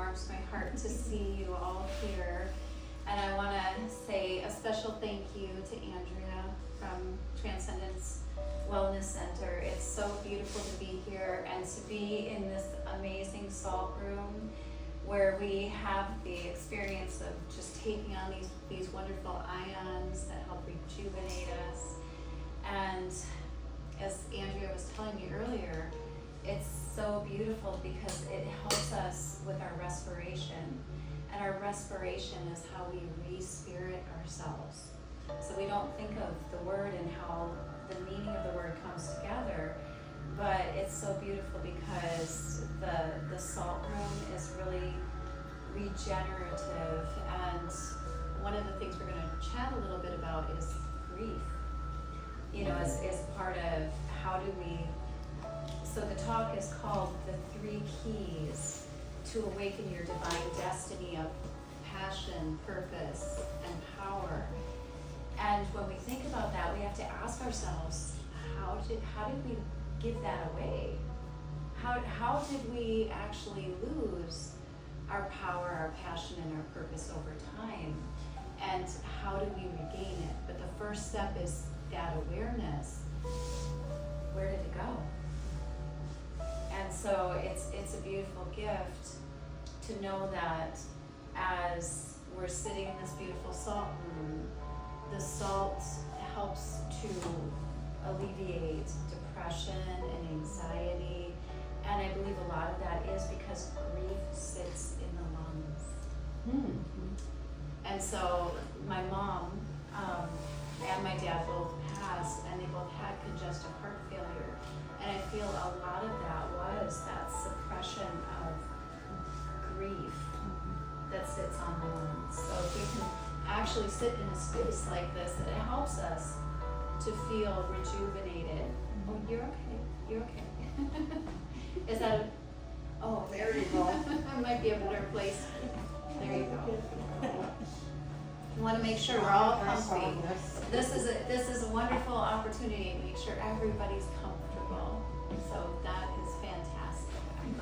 warms my heart to see you all here. And I want to say a special thank you to Andrea from Transcendence Wellness Center. It's so beautiful to be here and to be in this amazing salt room where we have the experience of just taking on these wonderful ions that help rejuvenate us. And as Andrea was telling me earlier, it's so beautiful because it helps us with our respiration. And our respiration is how we re-spirit ourselves. So we don't think of the word and how the meaning of the word comes together, but it's so beautiful because the salt room is really regenerative. And one of the things we're going to chat a little bit about is grief. You know, as part of how do we, so the talk is called The 3 Keys to Awaken Your Divine Destiny of Passion, Purpose, and Power. And when we think about that, we have to ask ourselves, how did we give that away? How did we actually lose our power, our passion, and our purpose over time? And how do we regain it? But the first step is that awareness. Where did it go? And so it's a beautiful gift to know that as we're sitting in this beautiful salt room, the salt helps to alleviate depression and anxiety. And I believe a lot of that is because grief sits in the lungs. Mm-hmm. And so my mom and my dad both passed, and they both had congestive heart failure. And I feel a lot of that was that suppression of grief that sits on the lungs. So if we can actually sit in a space like this, it helps us to feel rejuvenated. Oh, you're okay. You're okay. Is that a, oh, there you go. It might be a better place. There you go. You want to make sure we're all comfy. This is a wonderful opportunity to make sure everybody's comfortable. So that is fantastic. I'm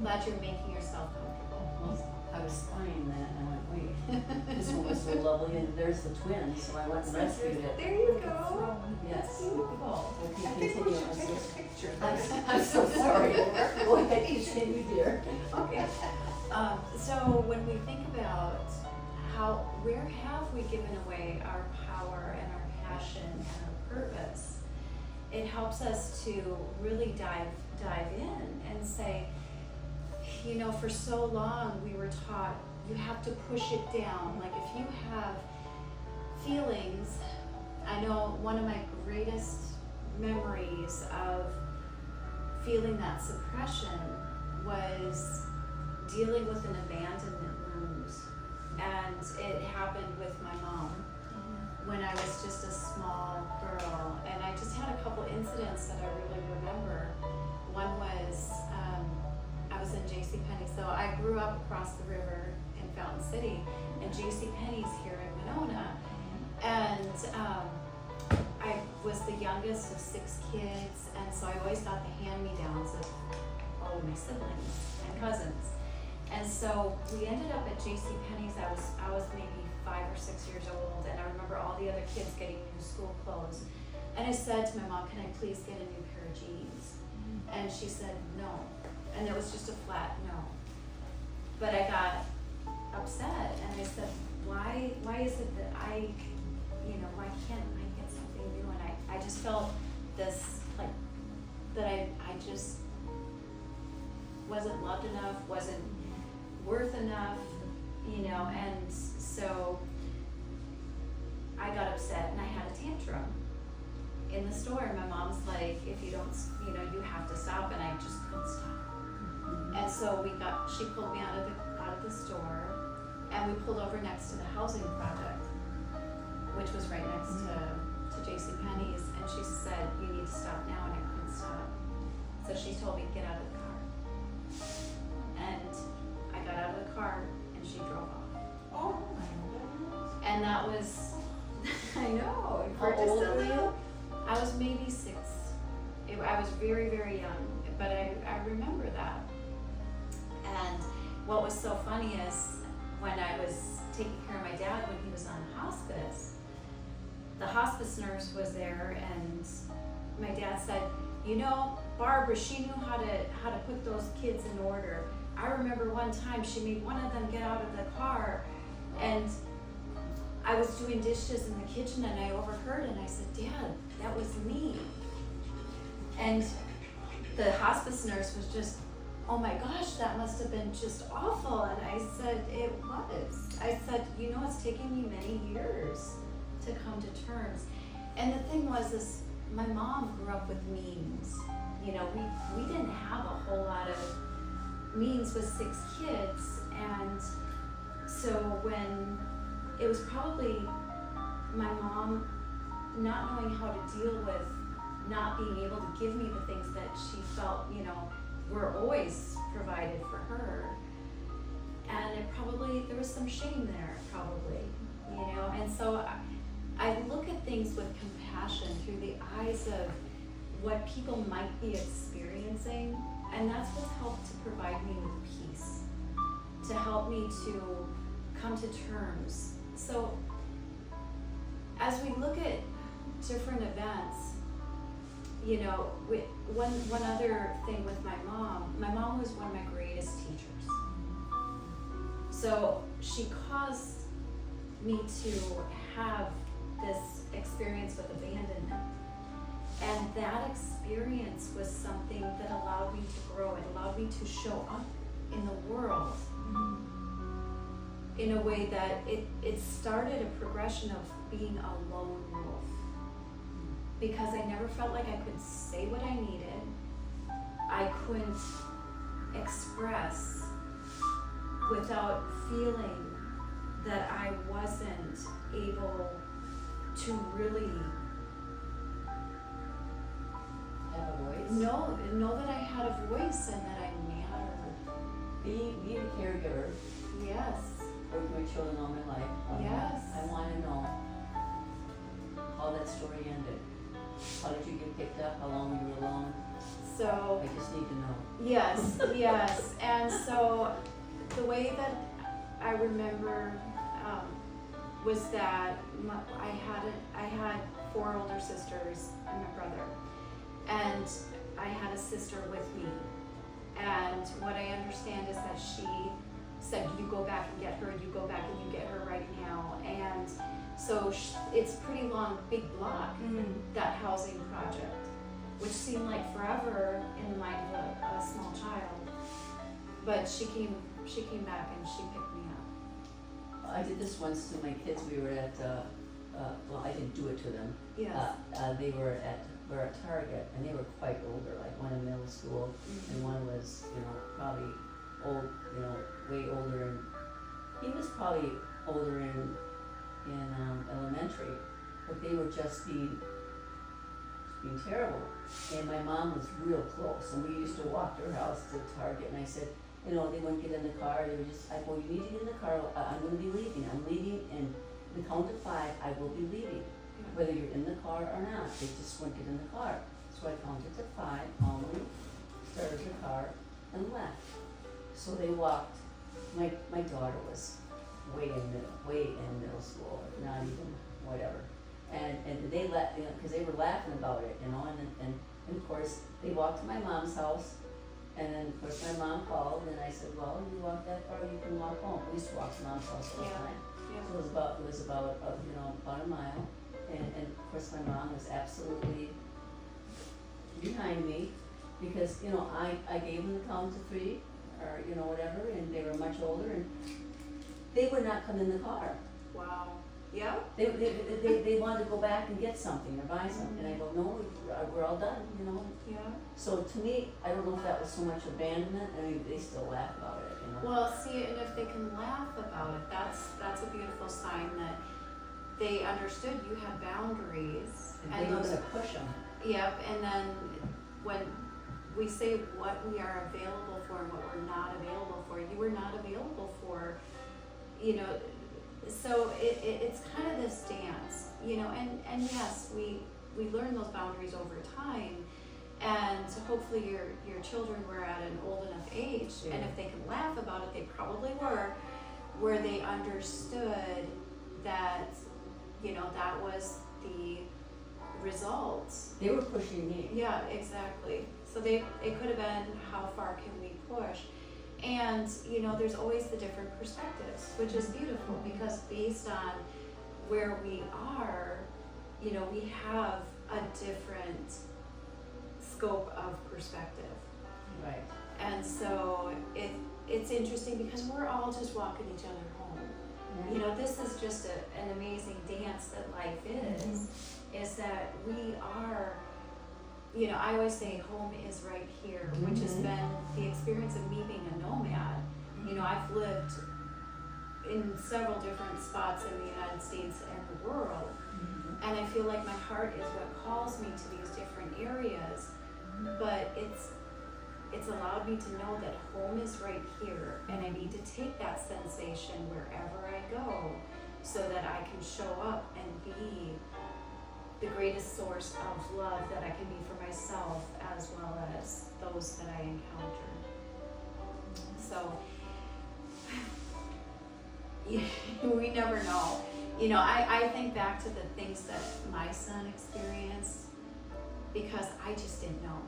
glad you're making yourself comfortable. Well, I was spying that and I went, wait, this one was so lovely, and there's the twin, so I went and rescued it. There you go. Yes. That's beautiful. Okay, I think we continue. should take a picture. I'm so sorry. Go ahead, continue, dear. Okay. So when we think about where have we given away our power and our passion and our purpose, it helps us to really dive in and say, you know, for so long we were taught you have to push it down. Like if you have feelings, I know one of my greatest memories of feeling that suppression was dealing with an abandonment wound. And it happened with my mom when I was just a small girl. And I just had a couple incidents that I really remember. One was, I was in JCPenney. So I grew up across the river in Fountain City, and JCPenney's here in Winona. And I was the youngest of 6 kids, and so I always got the hand-me-downs of all of my siblings and cousins. And so we ended up at JCPenney's. I was maybe 5 or 6 years old, and I remember all the other kids getting new school clothes. And I said to my mom, "Can I please get a new pair of jeans?" And she said no. And it was just a flat no. But I got upset, and I said, why is it that why can't I get something new? And I just felt this, like, that I just wasn't loved enough, wasn't worth enough, and so I got upset and I had a tantrum in the store, and my mom's like, if you don't, you have to stop, and I just couldn't stop. And so she pulled me out of the store, and we pulled over next to the housing project, which was right next to JCPenney's, and she said, you need to stop now, and I couldn't stop. So she told me to get out of the car. And I got out of the car, and she drove off. Oh. And that was, I know. How old were you? I was maybe 6. I was very, very young, but I remember that. And what was so funny is when I was taking care of my dad when he was on hospice, the hospice nurse was there, and my dad said, you know, Barbara, she knew how to put those kids in order. I remember one time she made one of them get out of the car, and I was doing dishes in the kitchen and I overheard, and I said, Dad, that was me. And the hospice nurse was just, oh my gosh, that must have been just awful. And I said, it was. I said, you know, it's taken me many years to come to terms. And the thing was, is my mom grew up with means. You know, we didn't have a whole lot of means with 6 kids. And so when it was probably my mom not knowing how to deal with not being able to give me the things that she felt, you know, were always provided for her. And it probably, there was some shame there, probably, you know. And so I look at things with compassion through the eyes of what people might be experiencing, and that's what's helped to provide me with peace, to help me to come to terms. So as we look at different events, you know, one other thing with my mom was one of my greatest teachers. So she caused me to have this experience with abandonment. And that experience was something that allowed me to grow. It allowed me to show up in the world in a way that it started a progression of being a lone wolf. Because I never felt like I could say what I needed. I couldn't express without feeling that I wasn't able to really Have a voice. know that I had a voice and that I mattered. Being a caregiver Yes. for my children all my life. Yes. I want to know how that story ended. How did you get picked up? How long were you alone? So I just need to know. yes, yes. And so the way that I remember was that I had 4 older sisters and my brother, and I had a sister with me. And what I understand is that she said, you go back and get her, you go back and you get her right now. And so it's pretty long, big block, that housing project, which seemed like forever in the mind of a small child. But she came back and she picked me up. I did this once to my kids. We were at, well, I didn't do it to them. Yes. They were at Target, and they were quite older, like one in middle school, and one was, you know, probably old, you know, way older, and he was probably older in elementary, but they were just being terrible. And my mom was real close, and we used to walk to her house to Target, and I said, you know, they wouldn't get in the car. They were just, I go, you need to get in the car. I'm going to be leaving. I'm leaving, and the count of 5, I will be leaving, whether you're in the car or not. They just wouldn't get in the car. So I counted to 5, calmly started the car, and left. So they walked. My daughter was way in middle school, not even whatever. And they left, you know, because they were laughing about it, you know. And of course they walked to my mom's house. And then, of course, my mom called, and I said, well, you walk that far, you can walk home. We used to walk to mom's house all the time. Yeah. So it was about you know, about a mile. And of course, my mom was absolutely behind me, because, you know, I gave them the count to 3, or, you know, whatever, and they were much older, and they would not come in the car. Wow. Yeah. They wanted to go back and get something or buy something. And I go, no, we're all done, you know. Yeah. So to me, I don't know if that was so much abandonment. I mean, they still laugh about it, you know. Well, see, and if they can laugh about it, that's a beautiful sign that they understood you had boundaries. And they were gonna push them. Yep, and then when we say what we are available for and what we're not available for, you were not available for, you know. So it's kind of this dance, you know, and yes, we learn those boundaries over time, And hopefully your children were at an old enough age, Yeah. and if they can laugh about it, they probably were, where they understood that, that was the result. They were pushing me. Yeah, exactly. So it could have been, how far can we push? And, there's always the different perspectives, which is beautiful, because based on where we are, we have a different scope of perspective. Right. And so it's interesting because we're all just walking each other home. This is just an amazing dance that life is that we are, I always say home is right here, which has been the experience of me being a nomad. I've lived in several different spots in the United States and the world, and I feel like my heart is what calls me to these different areas, but it's allowed me to know that home is right here, and I need to take that sensation wherever I go so that I can show up and be the greatest source of love that I can be for myself as well as those that I encounter. So, we never know. I think back to the things that my son experienced because I just didn't know.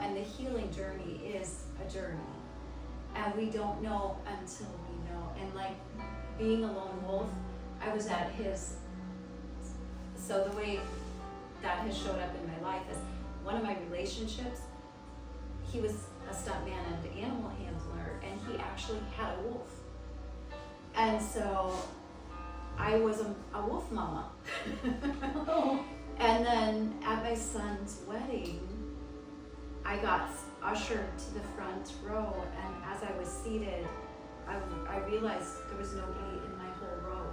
And the healing journey is a journey, and we don't know until we know. And like being a lone wolf, I was at his, so the way that has showed up in my life is one of my relationships, he was a stuntman and animal handler, and he actually had a wolf. And so I was a wolf mama. And then at my son's wedding, I got ushered to the front row, and as I was seated, I realized there was nobody in my whole row.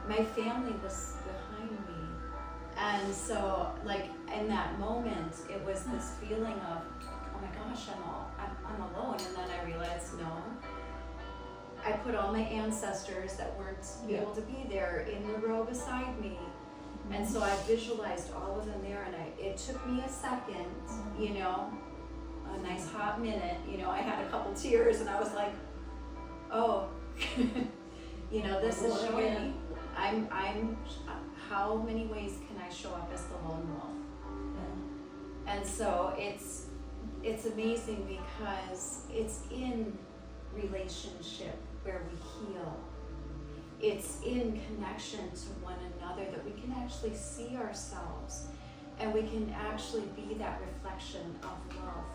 My family was behind me. And so, like, in that moment, it was this feeling of, oh my gosh, I'm alone. And then I realized, no, I put all my ancestors that weren't able to be there in the row beside me. And so I visualized all of them there, and it took me a second, a nice hot minute, I had a couple tears, and I was like, oh, this is showing me, I'm, how many ways can I show up as the lone wolf? And so it's amazing because it's in relationship where we heal. It's in connection to one another that we can actually see ourselves, and we can actually be that reflection of love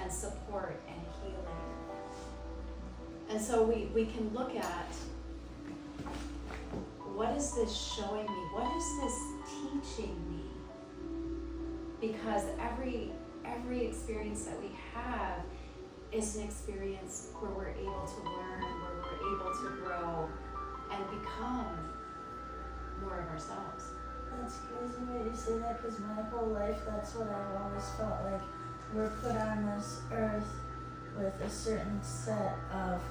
and support and healing. And so we can look at, what is this showing me? What is this teaching me? Because every experience that we have is an experience where we're able to learn, where we're able to grow and become more of ourselves. That's crazy that you say that, because my whole life that's what I've always felt like. We're put on this earth with a certain set of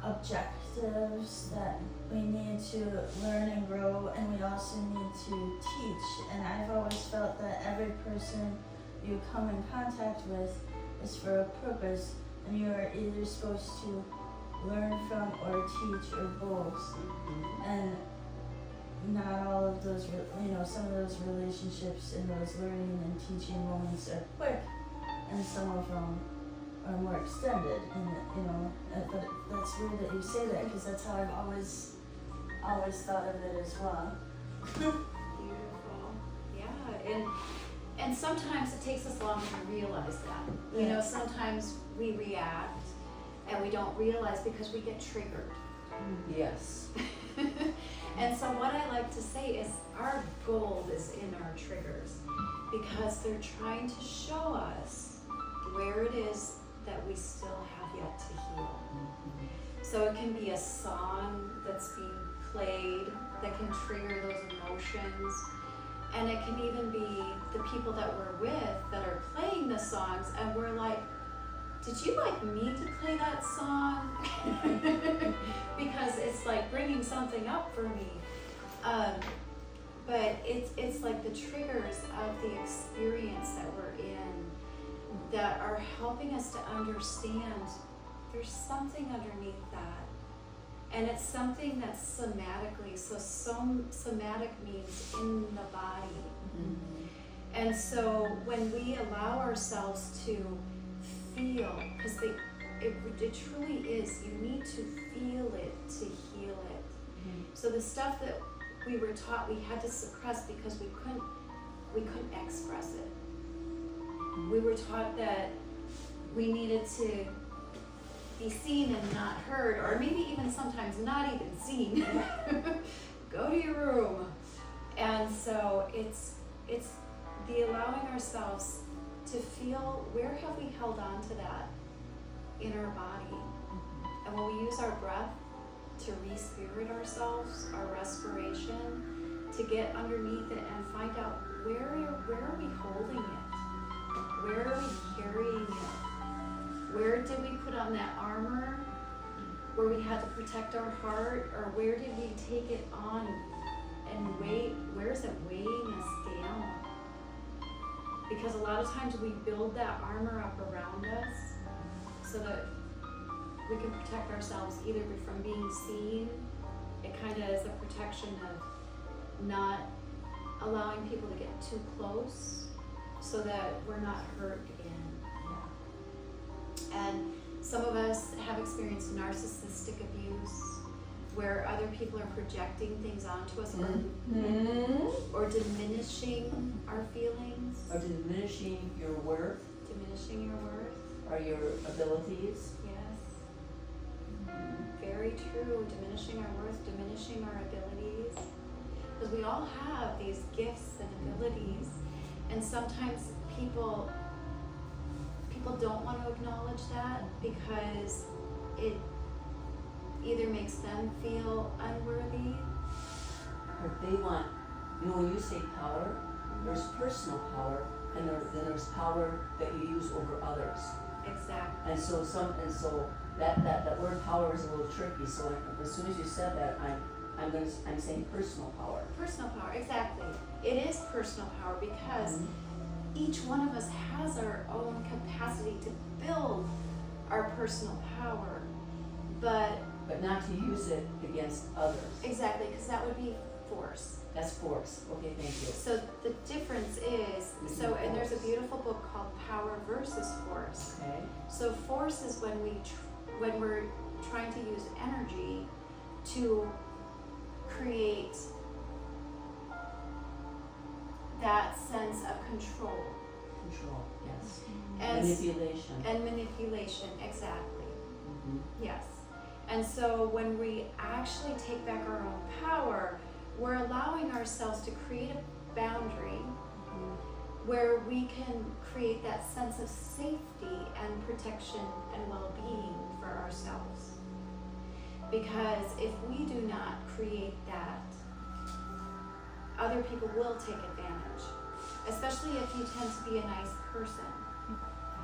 objectives that we need to learn and grow, and we also need to teach. And I've always felt that every person you come in contact with is for a purpose, and you are either supposed to learn from or teach or both. And not all of those, some of those relationships and those learning and teaching moments are quick, and some of them are more extended. And but that's weird that you say that, because that's how I've always thought of it as well. Beautiful. Yeah, and sometimes it takes us longer to realize that. Sometimes we react and we don't realize because we get triggered. Yes. And so what I like to say is our gold is in our triggers, because they're trying to show us where it is that we still have yet to heal. So it can be a song that's being played that can trigger those emotions. And it can even be the people that we're with that are playing the songs, and we're like, did you like me to play that song? Because it's like bringing something up for me. but it's like the triggers of the experience that we're in that are helping us to understand there's something underneath that. And it's something that's somatically, so somatic means in the body. Mm-hmm. And so when we allow ourselves to feel, because it truly is, you need to feel it to heal it. Mm-hmm. So the stuff that we were taught we had to suppress because we couldn't express it. We were taught that we needed to be seen and not heard, or maybe even sometimes not even seen. Go to your room. And so it's the allowing ourselves to feel, where have we held on to that in our body? And when we use our breath to re-spirit ourselves, our respiration, to get underneath it and find out where are we holding it? Where are we carrying it? Where did we put on that armor where we had to protect our heart, or where did we take it on and where is it weighing us down? Because a lot of times we build that armor up around us so that we can protect ourselves either from being seen. It kind of is a protection of not allowing people to get too close so that we're not hurt again. And some of us have experienced narcissistic abuse where other people are projecting things onto us, or diminishing our feelings, Or diminishing your worth diminishing your worth. or your abilities. Yes. Very true. Diminishing our worth, diminishing our abilities. Because we all have these gifts and abilities, and sometimes people don't want to acknowledge that because it either makes them feel unworthy. Or they want, when you say power, there's personal power, and then there's power that you use over others. Exactly. And so that word power is a little tricky. So as soon as you said that, I'm saying personal power. Personal power, exactly. It is personal power because each one of us has our own capacity to build our personal power, but not to use it against others. exactly, because that would be force. That's force. Okay, thank you. So the difference is, and there's a beautiful book called Power versus Force. Okay. So force is when we're trying to use energy to create that sense of control. Control, yes. And Manipulation. And manipulation, exactly. Mm-hmm. Yes. And so when we actually take back our own power, we're allowing ourselves to create a boundary where we can create that sense of safety and protection and well-being for ourselves. Because if we do not create that, other people will take advantage, especially if you tend to be a nice person.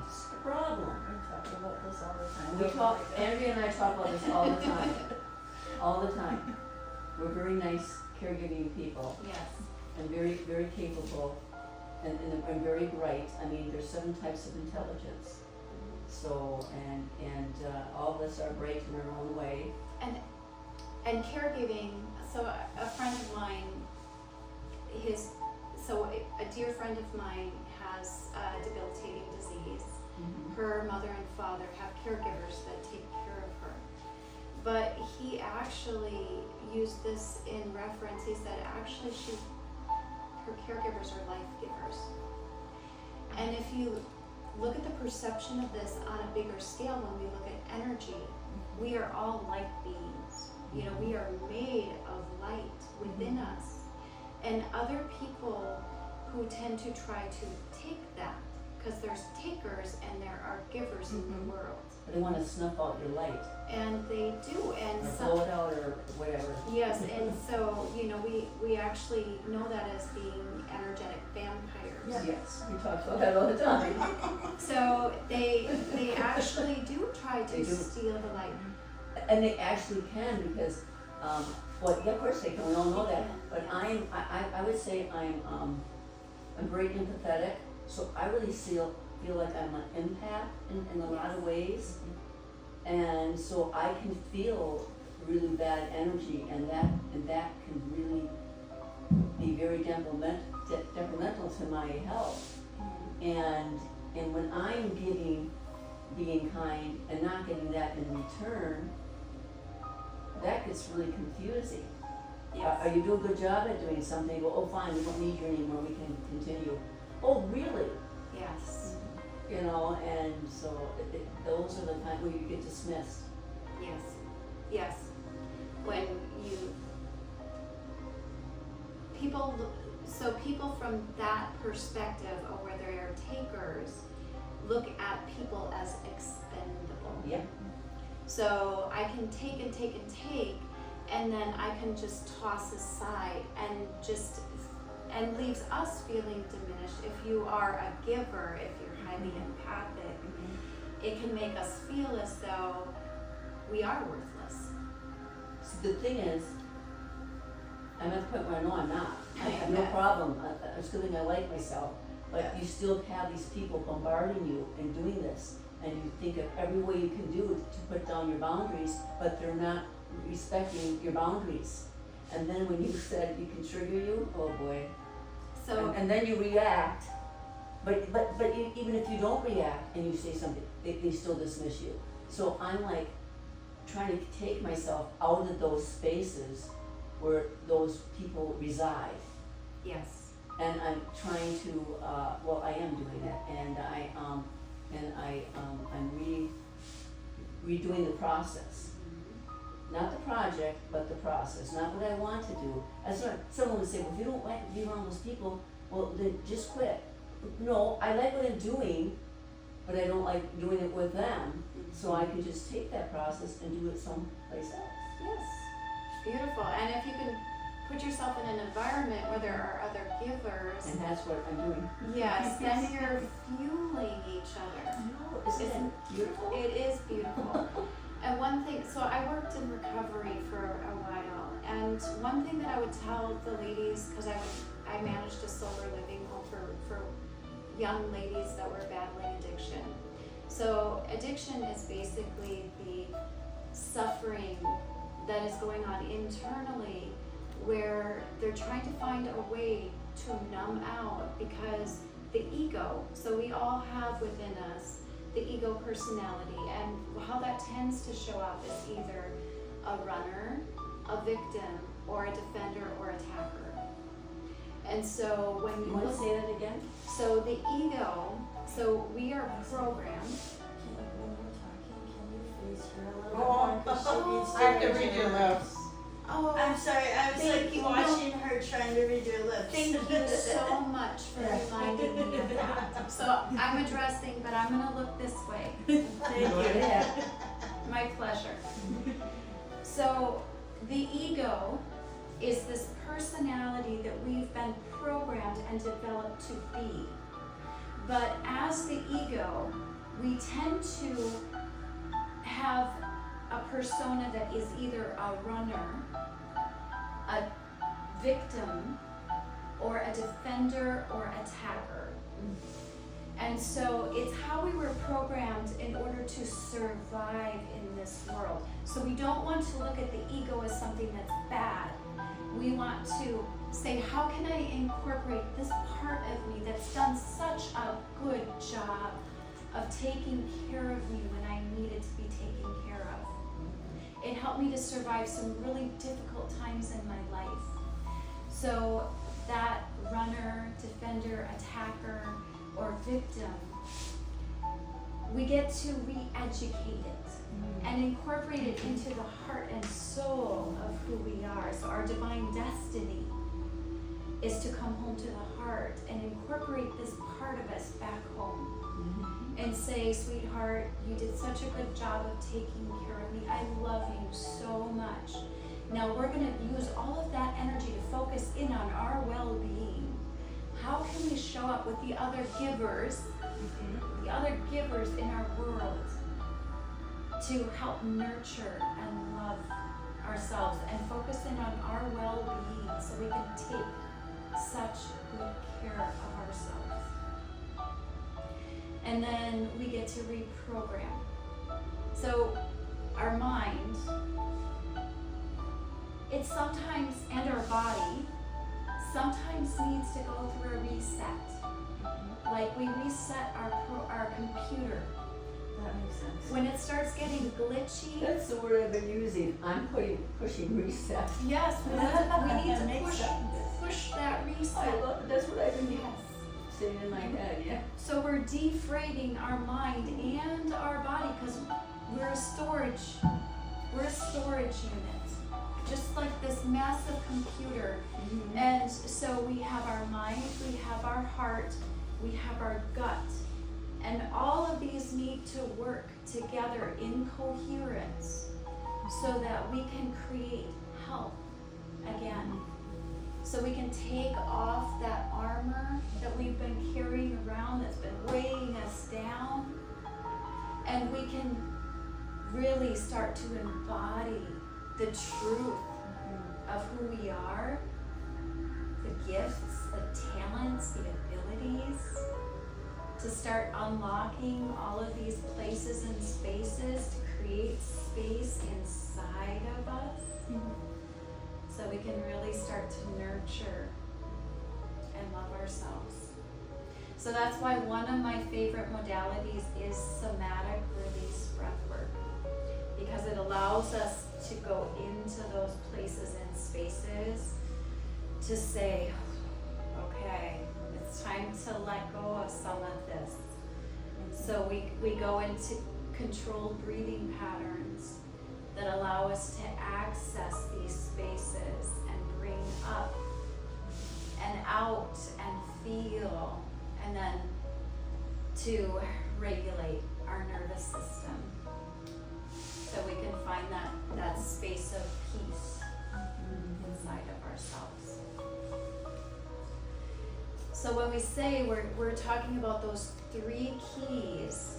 That's the problem. We talk about this all the time. Andrea and I talk about this all the time. All the time. We're very nice caregiving people Yes. and very, very capable and very bright. I mean, there's 7 types of intelligence. So, and all of us are bright in our own way. And caregiving, so a friend of mine, a dear friend of mine has a debilitating disease. Mm-hmm. Her mother and father have caregivers that take care of her. But he actually used this in reference. He said actually her caregivers are life givers. And if you look at the perception of this on a bigger scale, when we look at energy, we are all light beings. You know, we are made of light within us. And other people who tend to try to take that, because there's takers and there are givers in the world. They want to snuff out your light. And they do, and Or some, blow it out or whatever. yes, and so, you know, we actually know that as being energetic vampires. Yes, we talk about that all the time. So they actually do try They to do. steal the light. And they actually can, because well, yeah, of course they can, we all know that, but I would say I'm very empathetic, so I really feel like I'm an empath in a lot of ways. And so I can feel really bad energy, and that can really be very detrimental to my health. And when I'm being kind and not getting that in return, that gets really confusing. Yes. You do a good job at doing something, well, oh fine, we don't need you anymore, we can continue. Oh, really? Yes. You know, and so those are the times where you get dismissed. Yes. Yes. When people from that perspective, or where they are takers, look at people as expendable. Yeah. So I can take and take and take, and then I can just toss aside and leaves us feeling diminished. If you are a giver, if you're highly empathic, it can make us feel as though we are worthless. So the thing is, I'm at the point where I know I'm not. I have no Yeah. problem. I'm still thinking I like myself, but you still have these people bombarding you and doing this, and you think of every way you can do it to put down your boundaries, but they're not respecting your boundaries. And then when you said you can trigger you, oh boy. So And then you react, but even if you don't react and you say something, they still dismiss you. So I'm like trying to take myself out of those spaces where those people reside. yes. And I'm trying to, well, I am doing it, and I'm redoing the process. Not the project, but the process, not what I want to do. That's what someone would say, well, if you don't like to be around those people, well, then just quit. No, I like what I'm doing, but I don't like doing it with them, so I can just take that process and do it someplace else. Yes. Beautiful. And if you can put yourself in an environment where there are other givers, And that's what I'm doing. yes, then you're fueling each other. No, isn't it beautiful? It is beautiful. And one thing, so I worked in recovery for a while, and one thing that I would tell the ladies, because I managed a sober living home for young ladies that were battling addiction. So addiction is basically the suffering that is going on internally, where they're trying to find a way to numb out, because the ego, so we all have within us the ego personality, and how that tends to show up is either a runner, a victim, or a defender or attacker. And so when You you wanna look, say that again? so the ego, so we are programmed. When you're talking, can you face her a little Oh, bit more? 'Cause she needs to I have to read read your her lips. Oh, I'm sorry, I was Thank like you. watching her trying to read your lips. thank you so much for Yeah. reminding me of that. So I'm addressing, but I'm gonna look this way. Thank Go you. ahead. My pleasure. So the ego is this personality that we've been programmed and developed to be. But as the ego, we tend to have a persona that is either a runner, a victim, or a defender or attacker. And so it's how we were programmed in order to survive in this world. So we don't want to look at the ego as something that's bad. We want to say, how can I incorporate this part of me that's done such a good job of taking care of me when I needed to be taken care of? It helped me to survive some really difficult times in my life. So that runner, defender, attacker, or victim, we get to re-educate it and incorporate it into the heart and soul of who we are. So our divine destiny is to come home to the heart and incorporate this part of us back home and say, sweetheart, you did such a good job of taking care of me. I love you so much. Now we're going to use all of that energy to focus in on our well-being. How can we show up with the other givers in our world to help nurture and love ourselves and focus in on our well-being so we can take such good care of ourselves. And then we get to reprogram. So our mind, it sometimes, and our body, sometimes needs to go through a reset. Like we reset our computer. That makes sense. When it starts getting glitchy, That's the word I've been using. I'm pushing reset. yes, we need That makes to sense. push that I reset. love it. That's what I've been Yes. saying in my head, yeah. So we're defragging our mind and our body because we're a storage unit, just like this massive computer. And so we have our mind, we have our heart, we have our gut, and all of these need to work together in coherence so that we can create health again. So we can take off that armor that we've been carrying around that's been weighing us down, and we can really start to embody the truth of who we are, the gifts, the talents, the abilities, to start unlocking all of these places and spaces to create space inside of us. So we can really start to nurture and love ourselves. So that's why one of my favorite modalities is somatic release breathwork, because it allows us to go into those places and spaces to say, okay, it's time to let go of some of this. So we go into controlled breathing patterns that allow us to access these spaces and bring up and out and feel, and then to regulate our nervous system so we can find that space of peace inside of ourselves. So when we say we're talking about those 3 keys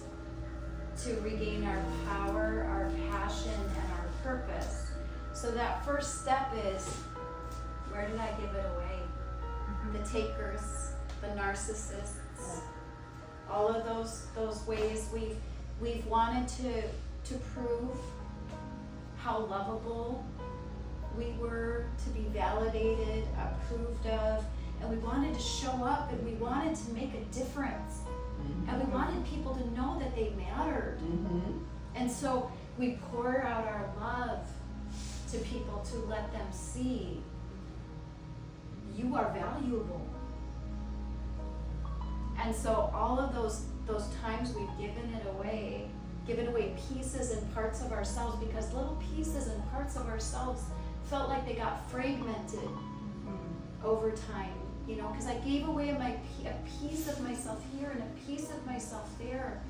to regain our power, our passion, and our purpose. So that first step is, where did I give it away? The takers, the narcissists, all of those ways we've wanted to prove how lovable we were, to be validated, approved of, and we wanted to show up, and we wanted to make a difference. And we wanted people to know that they mattered. And so we pour out our love to people to let them see, you are valuable. And so all of those times we've given away pieces and parts of ourselves, because little pieces and parts of ourselves felt like they got fragmented over time. You know, because I gave away a piece of myself here and a piece of myself there.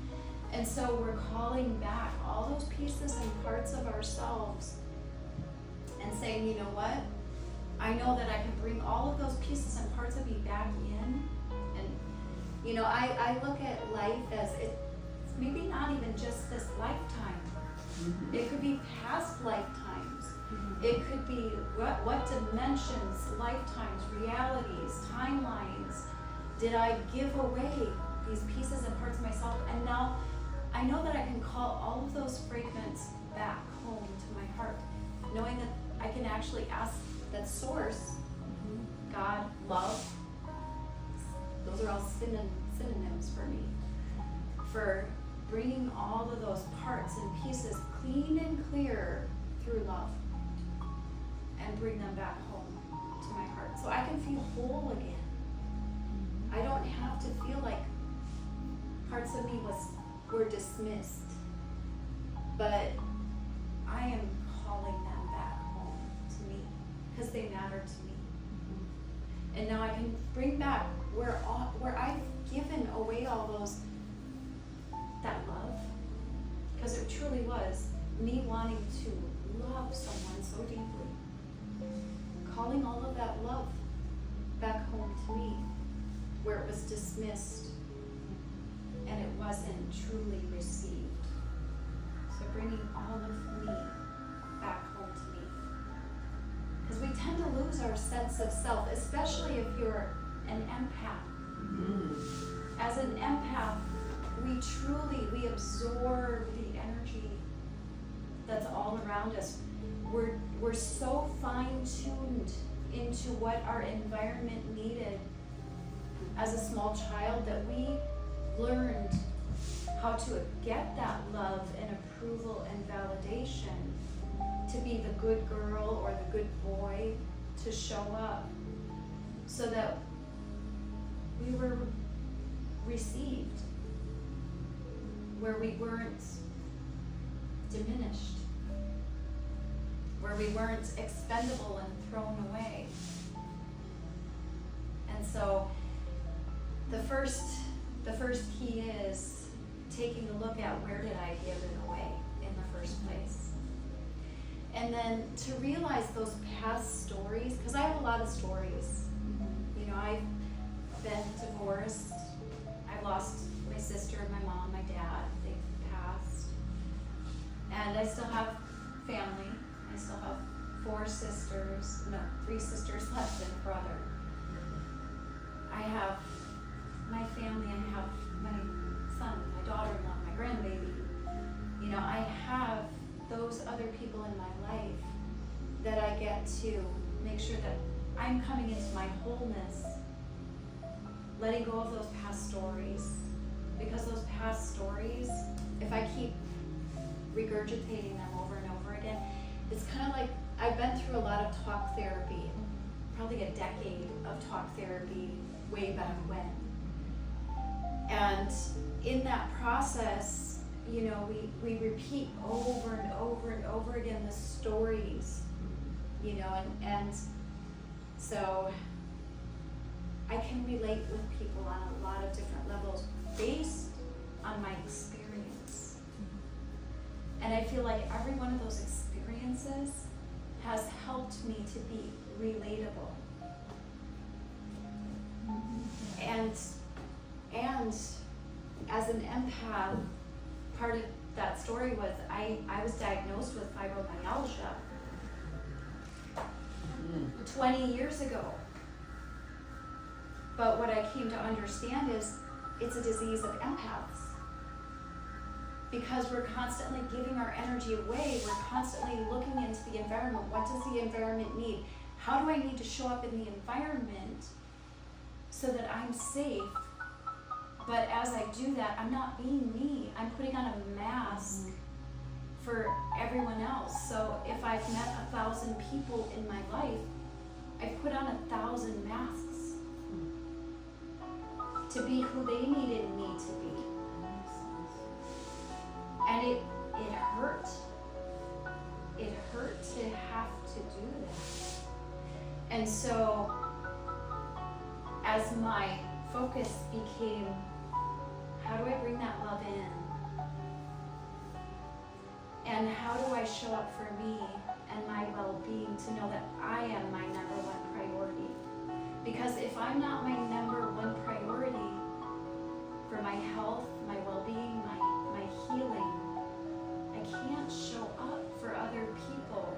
And so we're calling back all those pieces and parts of ourselves and saying, you know what? I know that I can bring all of those pieces and parts of me back in. And, you know, I look at life as it's maybe not even just this lifetime. It could be past lifetimes. It could be what dimensions, lifetimes, realities, timelines did I give away these pieces and parts of myself, and now I know that I can call all of those fragments back home to my heart, knowing that I can actually ask that source, God, love, those are all synonyms for me, for bringing all of those parts and pieces clean and clear through love, and bring them back home to my heart so I can feel whole again. I don't have to feel like parts of me were dismissed, but I am calling them back home to me because they matter to me. And now I can bring back where I've given away all that love, because it truly was me wanting to love someone so deeply. Calling all of that love back home to me, where it was dismissed and it wasn't truly received. So bringing all of me back home to me. tend to lose our sense of self, especially if you're an empath. As an empath, we absorb the energy that's all around us. We're so fine-tuned into what our environment needed as a small child that we learned how to get that love and approval and validation, to be the good girl or the good boy, to show up, so that we were received, where we weren't diminished, where we weren't expendable and thrown away. And so the first key is taking a look at, where did I give it away in the first place? And then to realize those past stories, because I have a lot of stories. You know, I've been divorced, I've lost my sister, my mom, my dad, they've passed. And I still have family. I still have 3 sisters left and a brother. I have my family, I have my son, my daughter-in-law, my grandbaby. You know, I have those other people in my life that I get to make sure that I'm coming into my wholeness, letting go of those past stories. Because those past stories, if I keep regurgitating them over and over again, it's kind of like, I've been through a lot of talk therapy, probably a decade of talk therapy way back when. And in that process, you know, we repeat over and over and over again the stories, you know, and so I can relate with people on a lot of different levels based on my experience. And I feel like every one of those experiences has helped me to be relatable. And as an empath, part of that story was I was diagnosed with fibromyalgia 20 years ago. But what I came to understand is it's a disease of empaths. Because we're constantly giving our energy away, we're constantly looking into the environment. What does the environment need? How do I need to show up in the environment so that I'm safe? But as I do that, I'm not being me. I'm putting on a mask for everyone else. So if I've met 1,000 people in my life, I've put on 1,000 masks to be who they needed me to be. And it hurt. It hurt to have to do that. And so as my focus became, how do I bring that love in? And how do I show up for me and my well-being to know that I am my number one priority? Because if I'm not my number one priority for my health, my well-being, my healing, I can't show up for other people.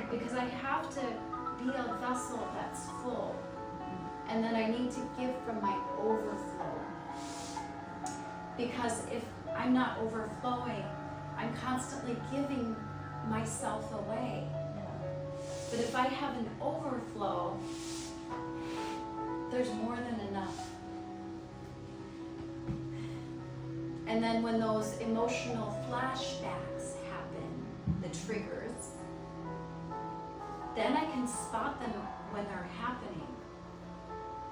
Because I have to be a vessel that's full. And then I need to give from my overflow. Because if I'm not overflowing, I'm constantly giving myself away. But if I have an overflow, there's more than enough. And then when those emotional flashbacks happen, the triggers, then I can spot them when they're happening.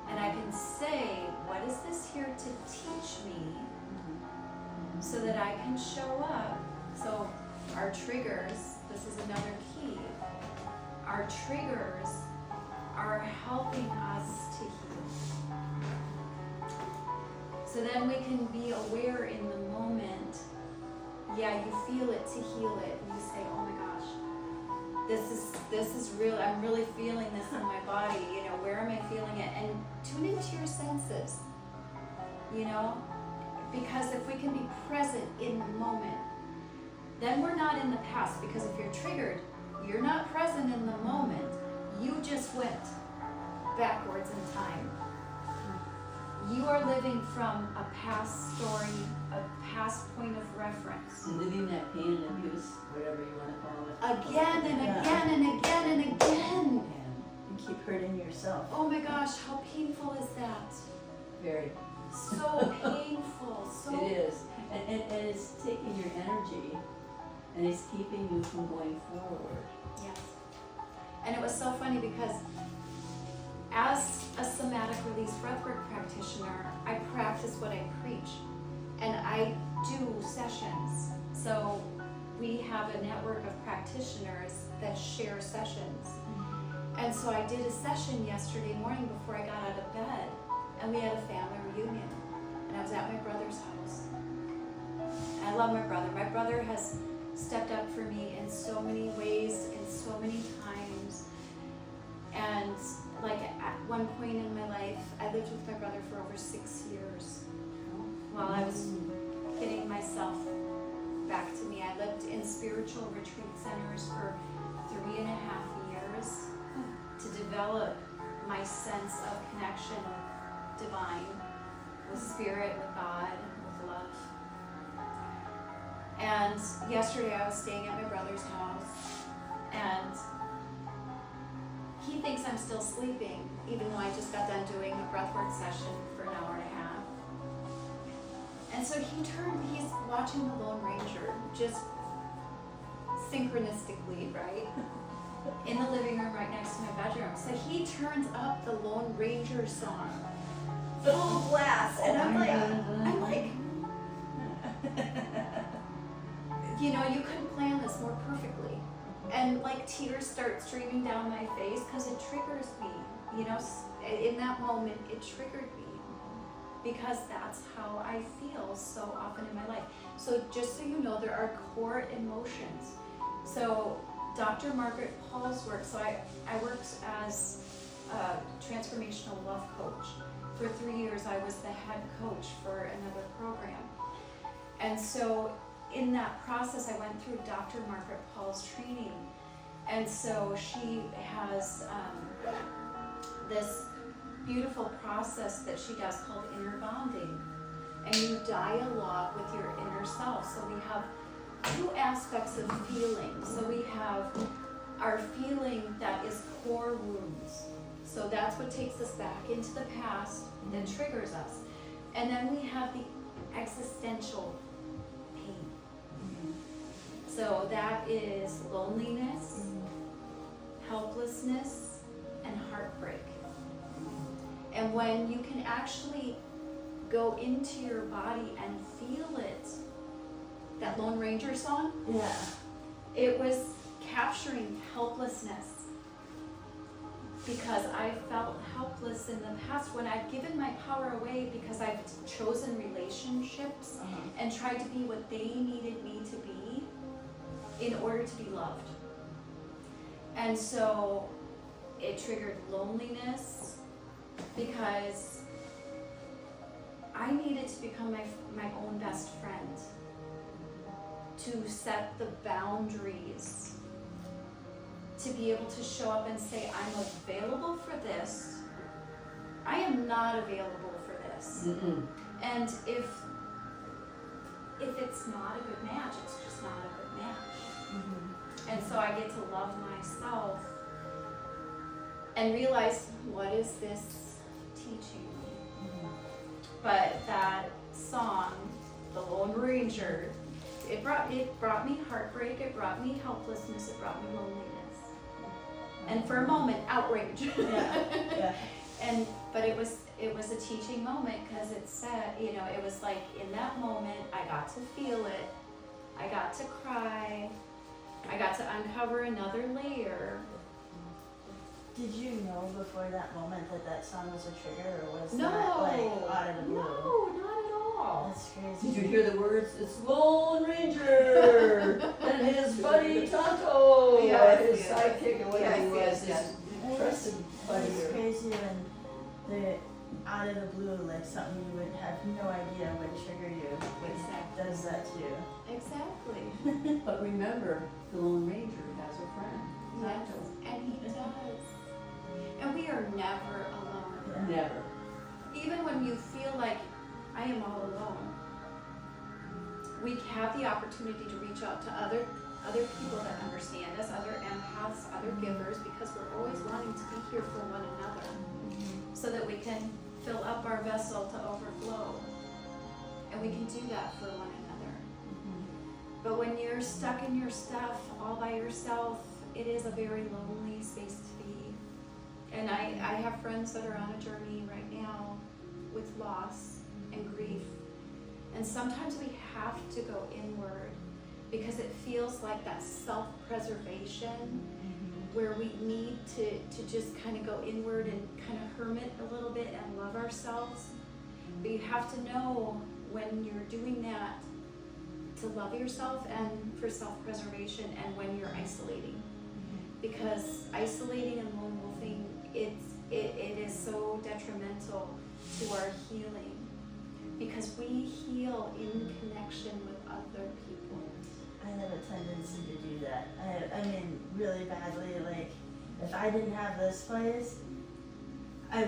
And I can say, what is this here to teach me so that I can show up? So our triggers, this is another key, our triggers are helping us to heal. So then we can be aware in the moment. Yeah, you feel it to heal it, and you say, oh my gosh, this is real. I'm really feeling this in my body. You know, where am I feeling it? And tune into your senses. You know, because if we can be present in the moment, then we're not in the past. Because if you're triggered, you're not present in the moment. you just went backwards in time. You are living from a past story, a past point of reference. Living that pain and abuse, whatever you want to call it. Again and again and again and again. You keep hurting yourself. Oh my gosh, how painful is that? Very. So painful. So It is. And it's taking your energy and it's keeping you from going forward. Yes. And it was so funny because as a somatic release breathwork practitioner, I practice what I preach. And I do sessions. So we have a network of practitioners that share sessions. And so I did a session yesterday morning before I got out of bed. And we had a family reunion. And I was at my brother's house. And I love my brother. My brother has stepped up for me in so many ways, in so many times. And like at one point in my life, I lived with my brother for over 6 years. While I was getting myself back to me, I lived in spiritual retreat centers for 3.5 years to develop my sense of connection with divine, with spirit, with God, with love. And yesterday I was staying at my brother's house, and he thinks I'm still sleeping, even though I just got done doing a breathwork session for an hour and a half. And so he's watching The Lone Ranger, just synchronistically, right? In the living room right next to my bedroom. So he turns up the Lone Ranger song, full blast, and I'm like, you know, you couldn't plan this more perfectly. And like tears start streaming down my face because it triggers me, you know, in that moment it triggered me because that's how I feel so often in my life. So just so you know, there are core emotions. So Dr. Margaret Paul's work, so I worked as a transformational love coach. For 3 years I was the head coach for another program. And so in that process, I went through Dr. Margaret Paul's training. And so she has this beautiful process that she does called inner bonding. And you dialogue with your inner self. So we have two aspects of feeling. So we have our feeling that is core wounds. So that's what takes us back into the past, that triggers us. And then we have the existential pain. So that is loneliness, helplessness, and heartbreak. And when you can actually go into your body and feel it, that Lone Ranger song, Yeah. it was capturing helplessness. Because I felt helpless in the past when I've given my power away because I've chosen relationships and tried to be what they needed me to be in order to be loved. And so it triggered loneliness because I needed to become my own best friend, to set the boundaries, to be able to show up and say, I'm available for this. I am not available for this. And if it's not a good match, it's just not a good match. And so I get to love myself and realize, what is this teaching me? But that song, The Lone Ranger, it brought me heartbreak, it brought me helplessness, it brought me loneliness. And for a moment, outrage. Yeah. But it was a teaching moment because it said, you know, it was like in that moment, I got to feel it, I got to cry, I got to uncover another layer. Did you know before that moment that song was a trigger, or was No, that like out of the blue? no, not at all. That's crazy. Did you hear the words? It's Lone Ranger and his buddy Tonto, Yes, or his yes. sidekick, or whatever he was, Yes, his yes. trusted buddy. It's crazy when the out of the blue, like something you would have no idea would trigger you. Exactly. Does that to you? Exactly. But remember, the Lone Ranger has a friend, Yes, Tonto. and he does. opportunity to reach out to other people that understand us, other empaths, other givers, because we're always wanting to be here for one another, so that we can fill up our vessel to overflow. And we can do that for one another. But when you're stuck in your stuff all by yourself, it is a very lonely space to be. And I have friends that are on a journey right now with loss and grief. And sometimes we have to go inward because it feels like that self-preservation where we need to just kind of go inward and kind of hermit a little bit and love ourselves. But you have to know when you're doing that to love yourself and for self-preservation, and when you're isolating. Because isolating and lone wolfing, it is so detrimental to our healing. Because we heal in connection with other people. I have a tendency to do that. I mean, really badly. Like, if I didn't have this place, I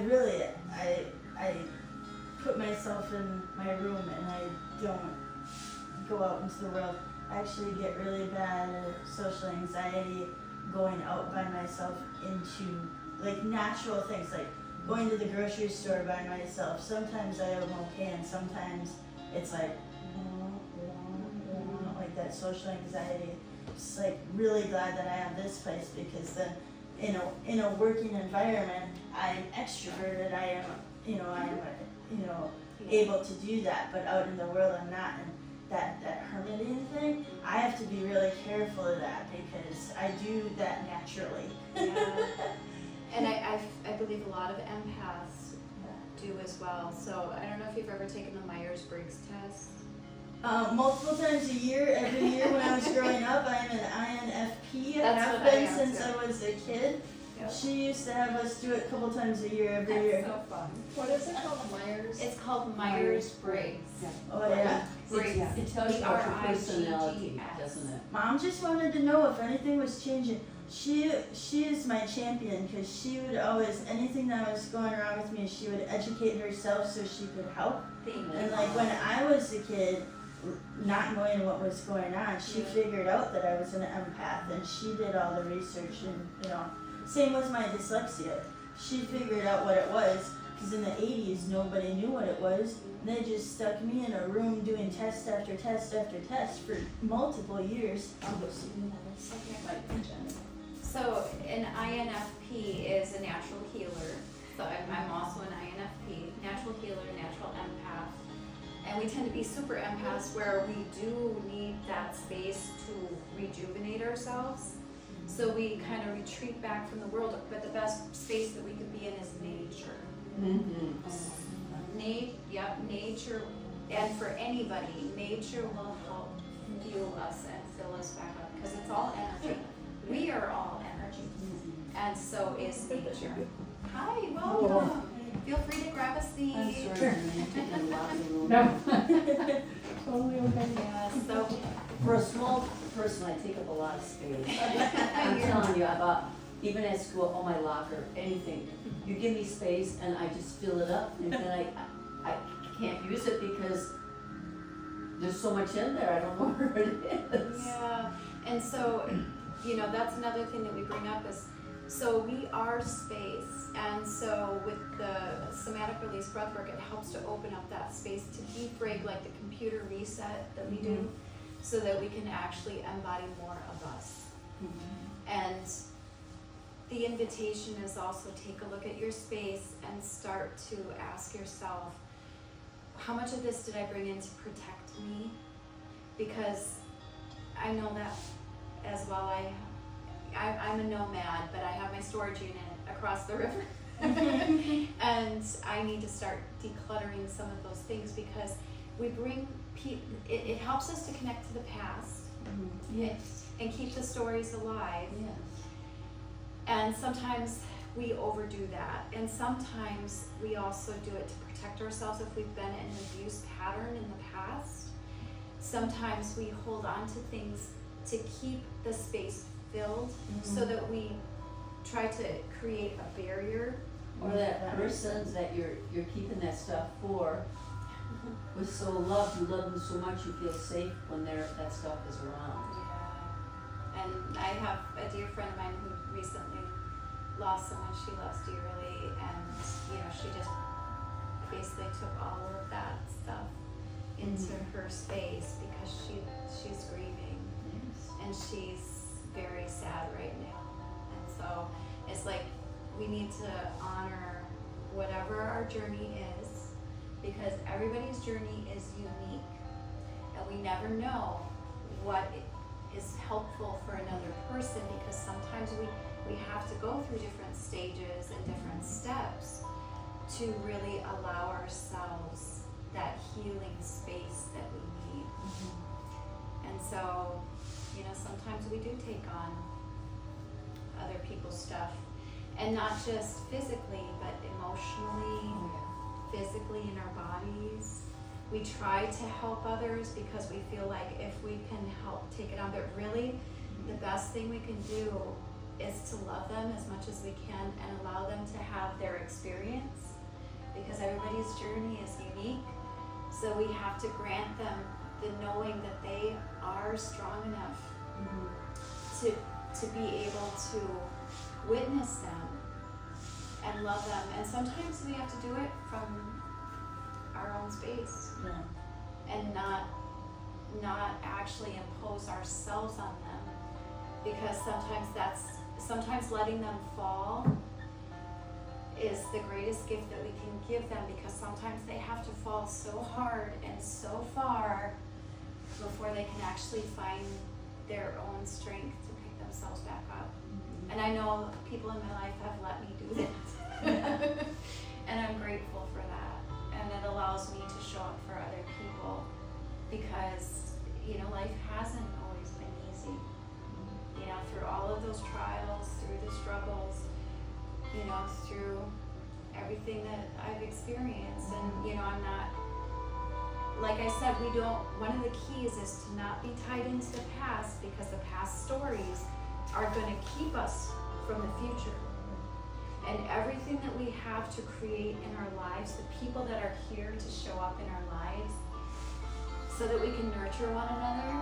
put myself in my room and I don't go out into the world. I actually get really bad social anxiety going out by myself into like natural things, like going to the grocery store by myself. Sometimes I am okay, and sometimes it's like that social anxiety. Just like really glad that I have this place, because then in a working environment, I'm extroverted. I am able to do that, but out in the world I'm not. And that hermiting thing, I have to be really careful of that because I do that naturally. Yeah. And I believe a lot of empaths do as well. So I don't know if you've ever taken the Myers-Briggs test. Multiple times a year, every year when I was growing up. I am an INFP. That's I've what I been am since too. I was a kid. Yep. She used to have us do it a couple times a year, every That's year. so fun. What is it called, Myers? It's called Myers-Briggs. Yeah. Oh yeah. Briggs. It tells you about your B-R-I-G-G-S. personality, doesn't it? Mom just wanted to know if anything was changing. She is my champion, because she would always, anything that was going wrong with me, she would educate herself so she could help. Thank you. And like when I was a kid, not knowing what was going on, she figured out that I was an empath, and she did all the research, and same with my dyslexia. She figured out what it was, because in the 80s nobody knew what it was. And they just stuck me in a room doing test after test after test for multiple years. I'll go see you another second. So an INFP is a natural healer. So I'm also an INFP, natural healer, natural empath. And we tend to be super empaths, where we do need that space to rejuvenate ourselves. So we kind of retreat back from the world, but the best space that we can be in is nature. Nature, and for anybody, nature will help fuel us and fill us back up, because it's all energy. We are all energy, and so is nature. Hi, welcome. Feel free to grab a seat. I'm sorry, I'm taking a lot of room. No. Totally okay. Yeah, so For a small person, I take up a lot of space. I'm telling you, even at school, oh, my locker, anything. You give me space and I just fill it up, and then I can't use it because there's so much in there, I don't know where it is. yeah, and so that's another thing that we bring up is, so we are space, and so with the somatic release breathwork, it helps to open up that space to defrag, like the computer reset that we do, so that we can actually embody more of us. And the invitation is also take a look at your space and start to ask yourself, how much of this did I bring in to protect me? Because I know that as well. I'm a nomad, but I have my storage unit across the river. And I need to start decluttering some of those things, because we bring it helps us to connect to the past. Yes. And keep the stories alive. Yes. And sometimes we overdo that, and sometimes we also do it to protect ourselves if we've been in an abuse pattern in the past. Sometimes we hold on to things to keep the space filled, so that we try to create a barrier. Or that person that you're keeping that stuff for was so loved, you love them so much, you feel safe when that stuff is around. Yeah. And I have a dear friend of mine who recently lost someone she loves dearly, and she just basically took all of that stuff into her space because she's grieving. Yes. And she's very sad right now. And so it's like we need to honor whatever our journey is, because everybody's journey is unique. And we never know what is helpful for another person, because sometimes we have to go through different stages and different steps to really allow ourselves that healing space that we need. And so, sometimes we do take on other people's stuff, and not just physically, but emotionally, physically in our bodies. We try to help others because we feel like if we can help take it on, but really the best thing we can do is to love them as much as we can and allow them to have their experience, because everybody's journey is unique. So we have to grant them the knowing that they are strong enough to be able to witness them and love them. And sometimes we have to do it from our own space, and not actually impose ourselves on them, because sometimes letting them fall is the greatest gift that we can give them, because sometimes they have to fall so hard and so far before they can actually find their own strength to pick themselves back up. And I know people in my life have let me do that. And I'm grateful for that. And it allows me to show up for other people, because, life hasn't always been easy. Through all of those trials, through the struggles, through everything that I've experienced. And, I'm not, like I said, one of the keys is to not be tied into the past, because the past stories are going to keep us from the future. And everything that we have to create in our lives, the people that are here to show up in our lives so that we can nurture one another,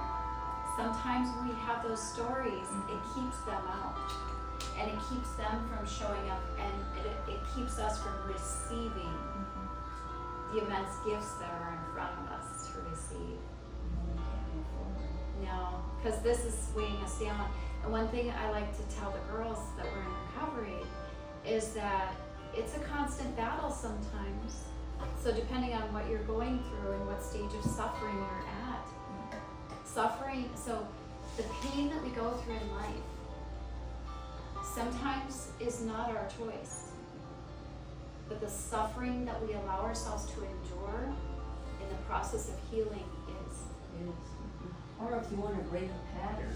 sometimes when we have those stories, it keeps them out. And it keeps them from showing up, and it keeps us from receiving the immense gifts that are in front of us to receive. No, because this is weighing us down. And one thing I like to tell the girls that we're in recovery is that it's a constant battle sometimes. So depending on what you're going through and what stage of suffering you're at, so the pain that we go through in life sometimes is not our choice, but the suffering that we allow ourselves to endure in the process of healing is. Or if you want to break a pattern.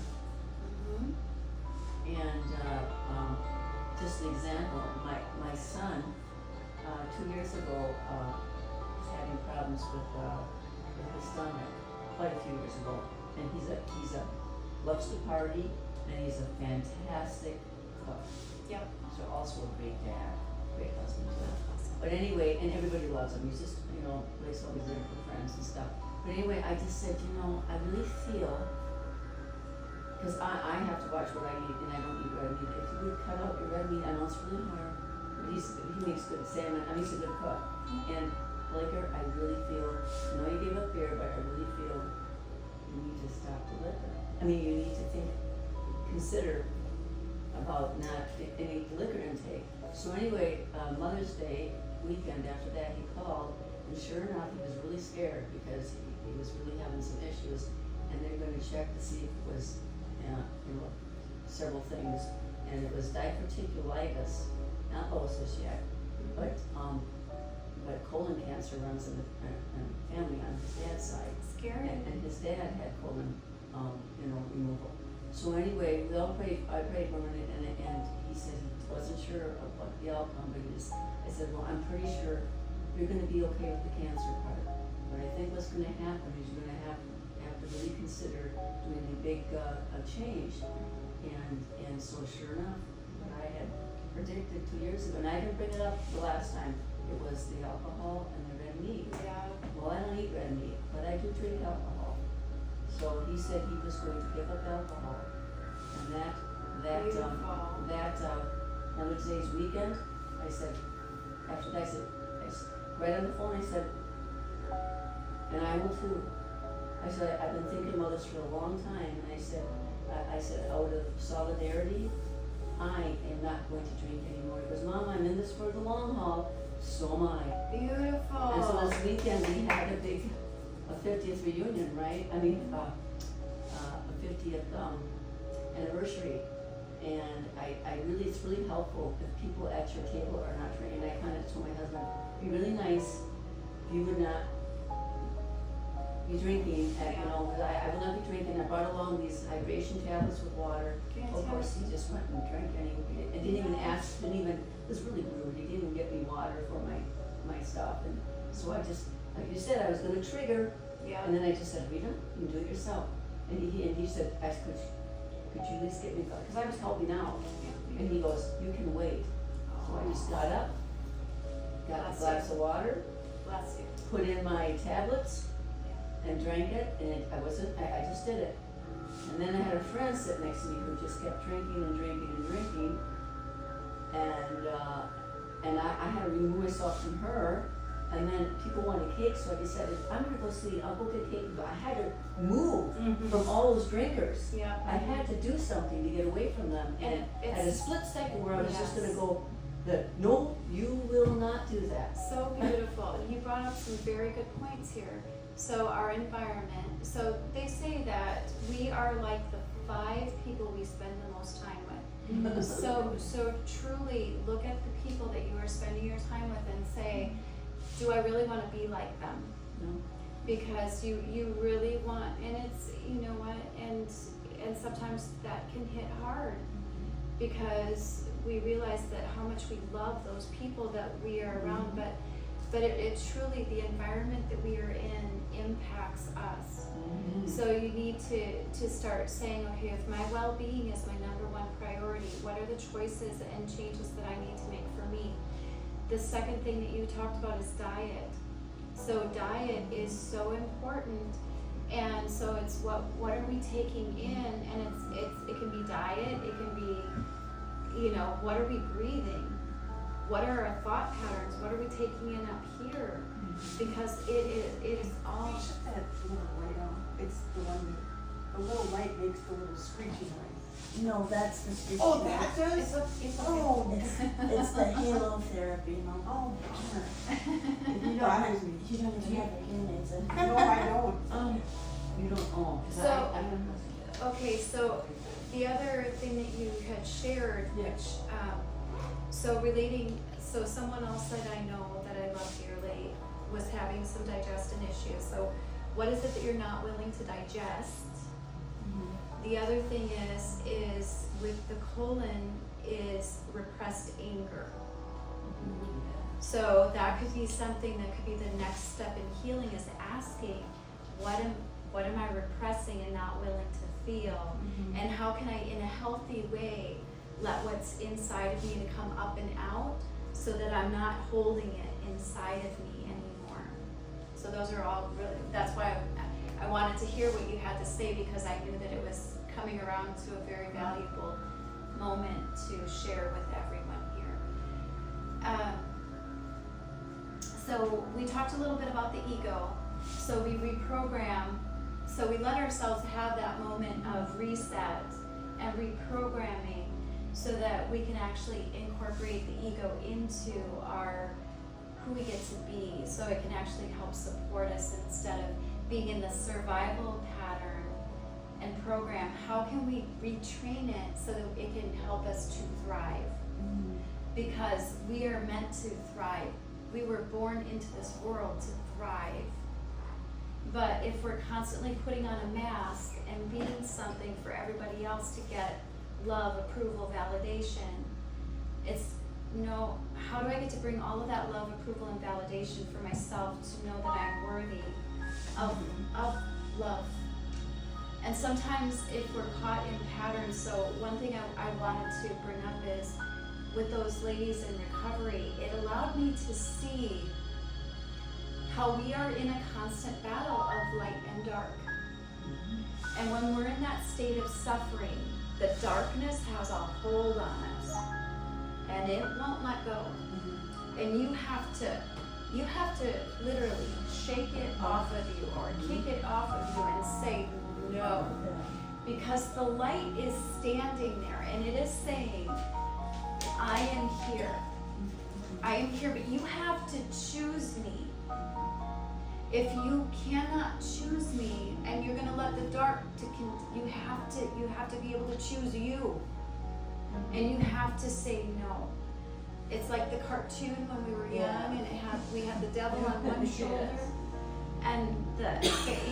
And just an example, my son 2 years ago was having problems with his stomach quite a few years ago, and he's a loves to party, and he's a fantastic cook. Yep. So also a great dad, great husband too. But anyway, and everybody loves him. He's just likes always there for friends and stuff. But anyway, I just said, I really feel, because I have to watch what I eat, and I don't eat red meat. If you would cut out your red meat, I know it's really hard, but he makes good salmon. He's a good cook. And liquor, I really feel, you gave up beer, but I really feel you need to stop the liquor. You need to consider about not any liquor intake. So anyway, Mother's Day weekend after that, he called, and sure enough, he was really scared because he was really having some issues, and they're going to check to see if it was, several things, and it was diverticulitis, not OSIS yet, but colon cancer runs in the family on his dad's side. Scary. And his dad had colon, removal. So anyway, I prayed for him, and he said he wasn't sure of what the outcome, but I said, well, I'm pretty sure you're going to be okay with the cancer part. But I think what's going to happen is you're going to have to really consider doing a big change. And so sure enough, what I had predicted 2 years ago, and I didn't bring it up the last time, it was the alcohol and the red meat. Yeah. Well, I don't eat red meat, but I do drink alcohol. So he said he was going to give up alcohol. And Beautiful. now today's weekend, I said, after that, I said, right on the phone, I said, and I will too. I said, I've been thinking about this for a long time, and I said, out of solidarity, I am not going to drink anymore. He goes, Mom, I'm in this for the long haul, so am I. Beautiful. And so this weekend, we had a 50th reunion, right? I mean, a 50th anniversary. And I really, it's really helpful if people at your table are not drinking. I kind of told my husband, it'd be really nice if you would not be drinking at, I will not be drinking. I brought along these hydration tablets with water. Of course, he just went and drank and didn't even ask, it was really rude. He didn't even get me water for my stuff. And so I just, like you said, I was gonna trigger. Yeah. And then I just said, Rita, you can do it yourself. And he said, could you at least get me, because I was helping out. And he goes, you can wait. So I just got up, got a glass of water, Bless you. put in my tablets, and drank it, and I just did it. And then I had a friend sit next to me who just kept drinking and drinking and drinking. And I had to remove myself from her. And then people wanted cake, so I decided, I'm gonna go see, I'll go get cake. But I had to move from all those drinkers. Yeah. I had to do something to get away from them. And at a split second where I was just gonna go, no, you will not do that. So beautiful. You brought up some very good points here. So our environment, so they say that we are like the 5 people we spend the most time with. So truly look at the people that you are spending your time with and say, do I really want to be like them? No. Because you really want, and it's, you know what, and sometimes that can hit hard because we realize that how much we love those people that we are around, but it truly, the environment that we are in impacts us. So you need to start saying, okay, if my well-being is my number one priority, what are the choices and changes that I need to make for me? The second thing that you talked about is diet. So diet is so important, and so it's what are we taking in, and it can be diet, it can be, what are we breathing? What are our thought patterns? What are we taking in up here? Because it is all. Shut that little light off. It's the one that, the little light makes the little screechy noise. No, that's the street. Oh, that does? It's the halo therapy, Mom. Oh, bummer. You don't even have your hearing aids in. No, I don't. You don't, 'cause So- I don't know. Okay, so the other thing that you had shared, which, so someone else that I know that I love dearly was having some digestion issues. So what is it that you're not willing to digest? The other thing is with the colon is repressed anger. So that could be something that could be the next step in healing, is asking, what am I repressing and not willing to feel? And how can I, in a healthy way, let what's inside of me to come up and out so that I'm not holding it inside of me anymore? So those are all really, that's why I wanted to hear what you had to say, because I knew that it was coming around to a very valuable moment to share with everyone here. So we talked a little bit about the ego. So we reprogram, so we let ourselves have that moment of reset and reprogramming so that we can actually incorporate the ego into who we get to be, so it can actually help support us instead of being in the survival pattern and program. How can we retrain it so that it can help us to thrive? Because we are meant to thrive. We were born into this world to thrive. But if we're constantly putting on a mask and being something for everybody else to get love, approval, validation, it's, how do I get to bring all of that love, approval, and validation for myself to know that I'm worthy of love? And sometimes if we're caught in patterns, so one thing I wanted to bring up is with those ladies in recovery, it allowed me to see how we are in a constant battle of light and dark. And when we're in that state of suffering, the darkness has a hold on us and it won't let go. And you have to literally shake it off of you or kick it off of you and say no. Because the light is standing there and it is saying, I am here. I am here, but you have to choose me. If you cannot choose me and you're gonna let the dark you have to be able to choose you. And you have to say no. It's like the cartoon when we were young and we had the devil on one shoulder and the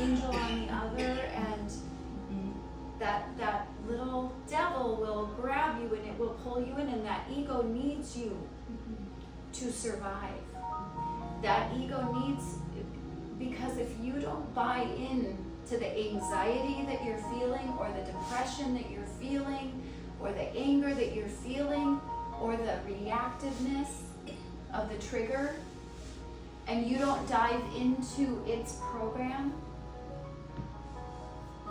angel on the other, and that little devil will grab you and it will pull you in, and that ego needs you to survive. That ego needs, because if you don't buy in to the anxiety that you're feeling, or the depression that you're feeling, or the anger that you're feeling, or the reactiveness of the trigger, and you don't dive into its program,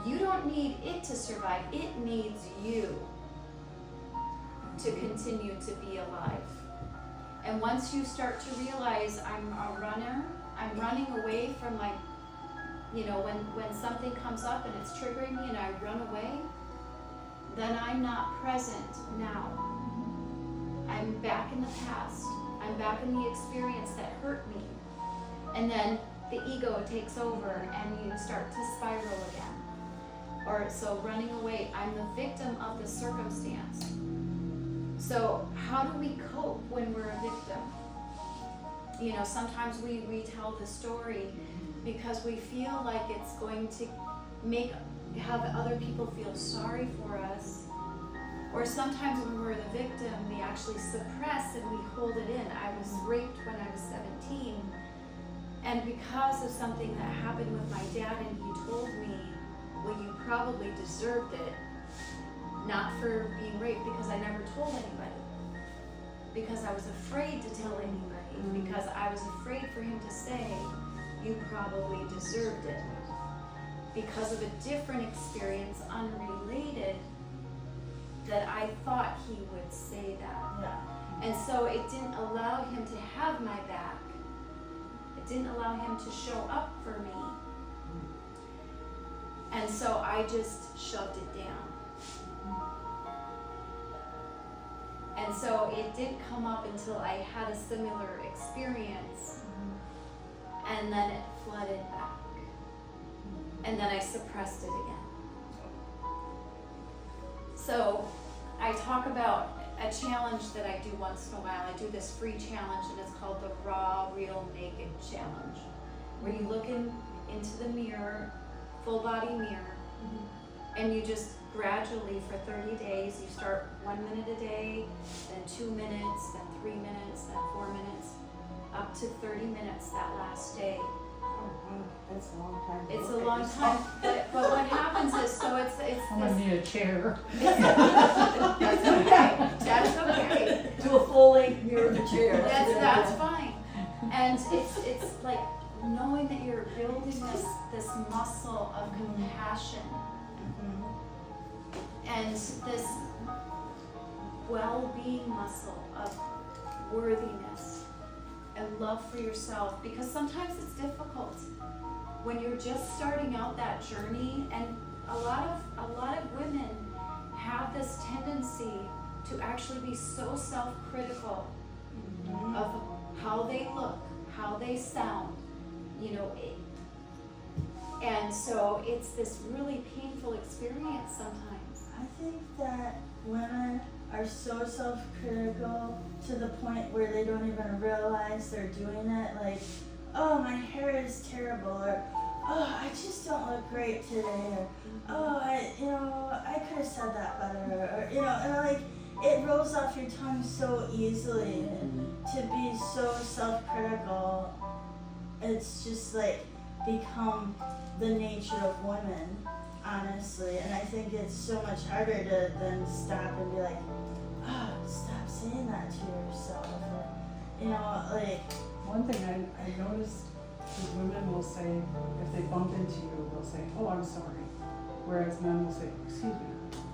you don't need it to survive. It needs you to continue to be alive. And once you start to realize I'm a runner, I'm running away from my, when something comes up and it's triggering me and I run away, then I'm not present now. I'm back in the past. I'm back in the experience that hurt me. And then the ego takes over and you start to spiral again. Or so running away, I'm the victim of the circumstance. So how do we cope when we're a victim? Sometimes we retell the story because we feel like it's going to have other people feel sorry for us. Or sometimes when we're the victim, we actually suppress and we hold it in. I was raped when I was 17, and because of something that happened with my dad, and he told me, well, you probably deserved it, not for being raped, because I never told anybody. Because I was afraid to tell anybody, because I was afraid for him to say, you probably deserved it. Because of a different experience, unrelated, that I thought he would say that. Yeah. And so it didn't allow him to have my back. It didn't allow him to show up for me. And so I just shoved it down. And so it didn't come up until I had a similar experience. And then it flooded back. And then I suppressed it again. So I talk about a challenge that I do once in a while. I do this free challenge, and it's called the Raw, Real, Naked Challenge, where you look into the mirror, full body mirror, and you just gradually for 30 days, you start 1 minute a day, then 2 minutes, then 3 minutes, then 4 minutes, up to 30 minutes that last day. That's a long time. It's a long time, but what happens is, so it's I'm gonna need a chair. That's okay. That's okay. Do a full length mirror chair. That's fine. And it's like knowing that you're building this muscle of compassion and this well-being muscle of worthiness and love for yourself, because sometimes it's difficult when you're just starting out that journey, and a lot of women have this tendency to actually be so self-critical of how they look, how they sound, and so it's this really painful experience sometimes. I think that women are so self-critical to the point where they don't even realize they're doing it. Like, oh, my hair is terrible, or oh, I just don't look great today, or oh, I could have said that better, or and like it rolls off your tongue so easily. And to be so self-critical, it's just like become the nature of women, honestly. And I think it's so much harder to then stop and be like, oh, stop saying that. that to yourself. You know, like, One thing I noticed is women will say, if they bump into you, they'll say, oh, I'm sorry. Whereas men will say, excuse me,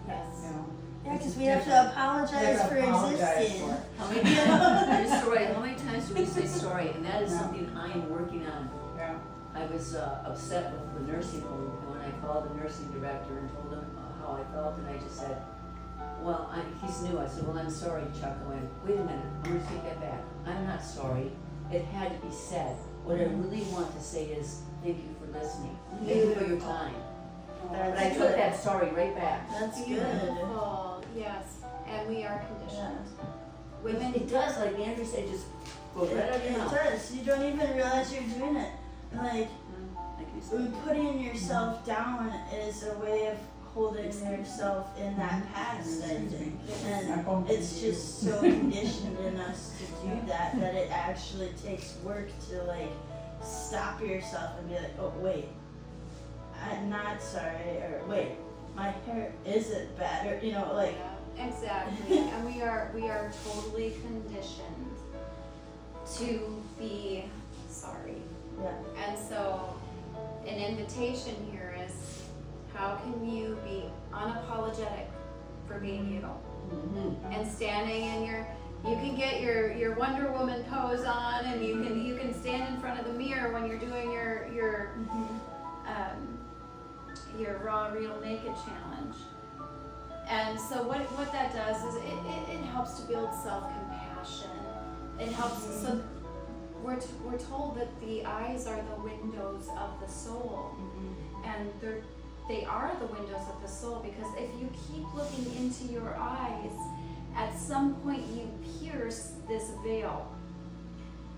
Yes. you know. yeah, It's because a we have to different- apologize have for to apologize existing. for it. How many sorry, how many times do we say sorry? And that is Yeah. something I am working on. Yeah. I was upset with the nursing home, and when I called the nursing director and told him how I felt, and I just said, well, he's new. I said, well, I'm sorry, Chuck. I went, wait a minute, I'm gonna take that back. I'm not sorry. It had to be said. What I really want to say is, thank you for listening. Thank you for your time. But I That's took good. that sorry right back. That's good. Beautiful, yes, and we are conditioned. Women, It does, like Andrew said, just go right out of your It mouth. does. You don't even realize you're doing it. Like, Like you said. putting yourself down is a way of holding yourself in that past, I think. I And bumped it's into you. just so conditioned in us to do that it actually takes work to like stop yourself and be like, oh wait, I'm not sorry, or wait, my hair isn't bad, or you know, like, yeah, exactly, and we are totally conditioned to be sorry. yeah. And so, an invitation here is, how can you be unapologetic for being you? Mhm. And standing in you can get your Wonder Woman pose on, and you can stand in front of the mirror when you're doing your raw real naked challenge. And so what that does is it helps to build self-compassion. It helps. So we're told that the eyes are the windows of the soul, and they are the windows of the soul, because if you keep looking into your eyes, at some point you pierce this veil,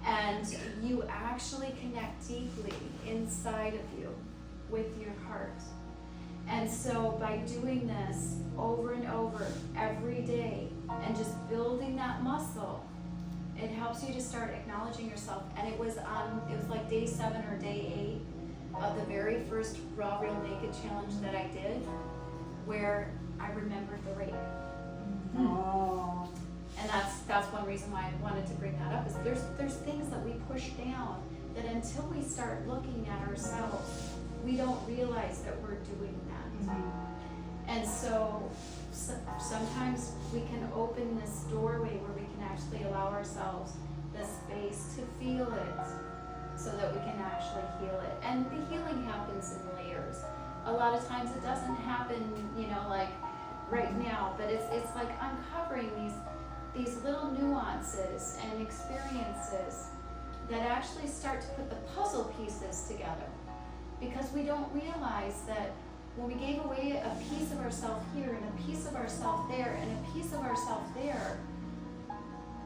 and you actually connect deeply inside of you with your heart. And so by doing this over and over every day and just building that muscle, it helps you to start acknowledging yourself. And it was like day 7 or day 8 of the very first Raw Real Naked challenge that I did, where I remembered the rape. Oh. And that's one reason why I wanted to bring that up, is there's things that we push down that until we start looking at ourselves, we don't realize that we're doing that. And so sometimes we can open this doorway where we can actually allow ourselves the space to feel it, so that we can actually heal it. And the healing happens in layers. A lot of times it doesn't happen, like right now, but it's like uncovering these little nuances and experiences that actually start to put the puzzle pieces together. Because we don't realize that when we gave away a piece of ourselves here and a piece of ourselves there and a piece of ourselves there,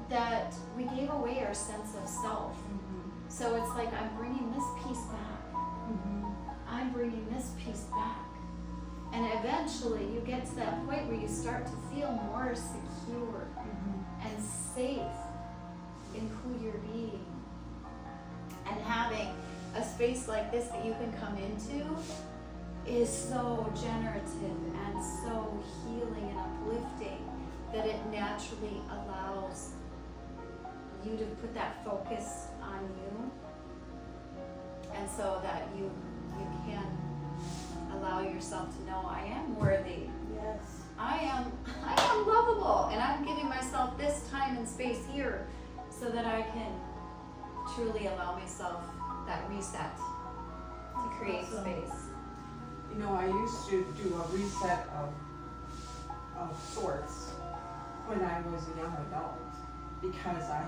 that we gave away our sense of self. So it's like, I'm bringing this piece back. I'm bringing this piece back. And eventually you get to that point where you start to feel more secure and safe in who you're being. And having a space like this that you can come into is so generative and so healing and uplifting that it naturally allows you to put that focus on you, and so that you can allow yourself to know, I am worthy. Yes. I am lovable, and I'm giving myself this time and space here so that I can truly allow myself that reset to create Awesome. space. I used to do a reset of sorts when I was a young adult, because I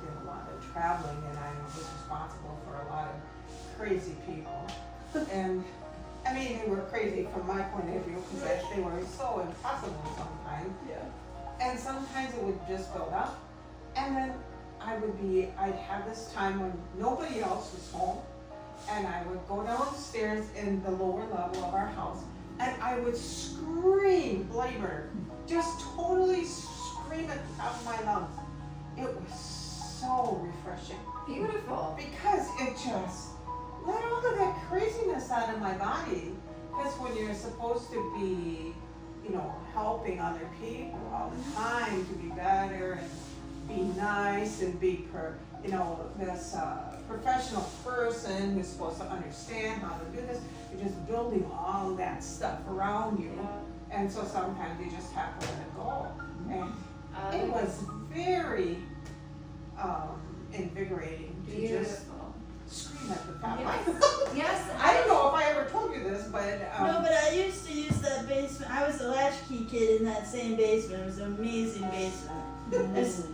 did a lot of traveling, and I was responsible for a lot of crazy people. And I mean, they were crazy from my point of view, because they were so impossible sometimes. Yeah. And sometimes it would just build up, and then I'd have this time when nobody else was home, and I would go downstairs in the lower level of our house, and I would scream bloody murder, just totally scream at the top of my lungs. It was so refreshing, Beautiful. because it just let all of that craziness out of my body. Because when you're supposed to be, helping other people all the time to be better and nice and be this professional person who's supposed to understand how to do this. You're just building all that stuff around you. And so sometimes you just have to let it go. And it was very invigorating to just Beautiful. scream at the top. Yes. I don't know if I ever told you this, but No, but I used to use that basement. I was a latchkey kid in that same basement. It was an amazing basement. There's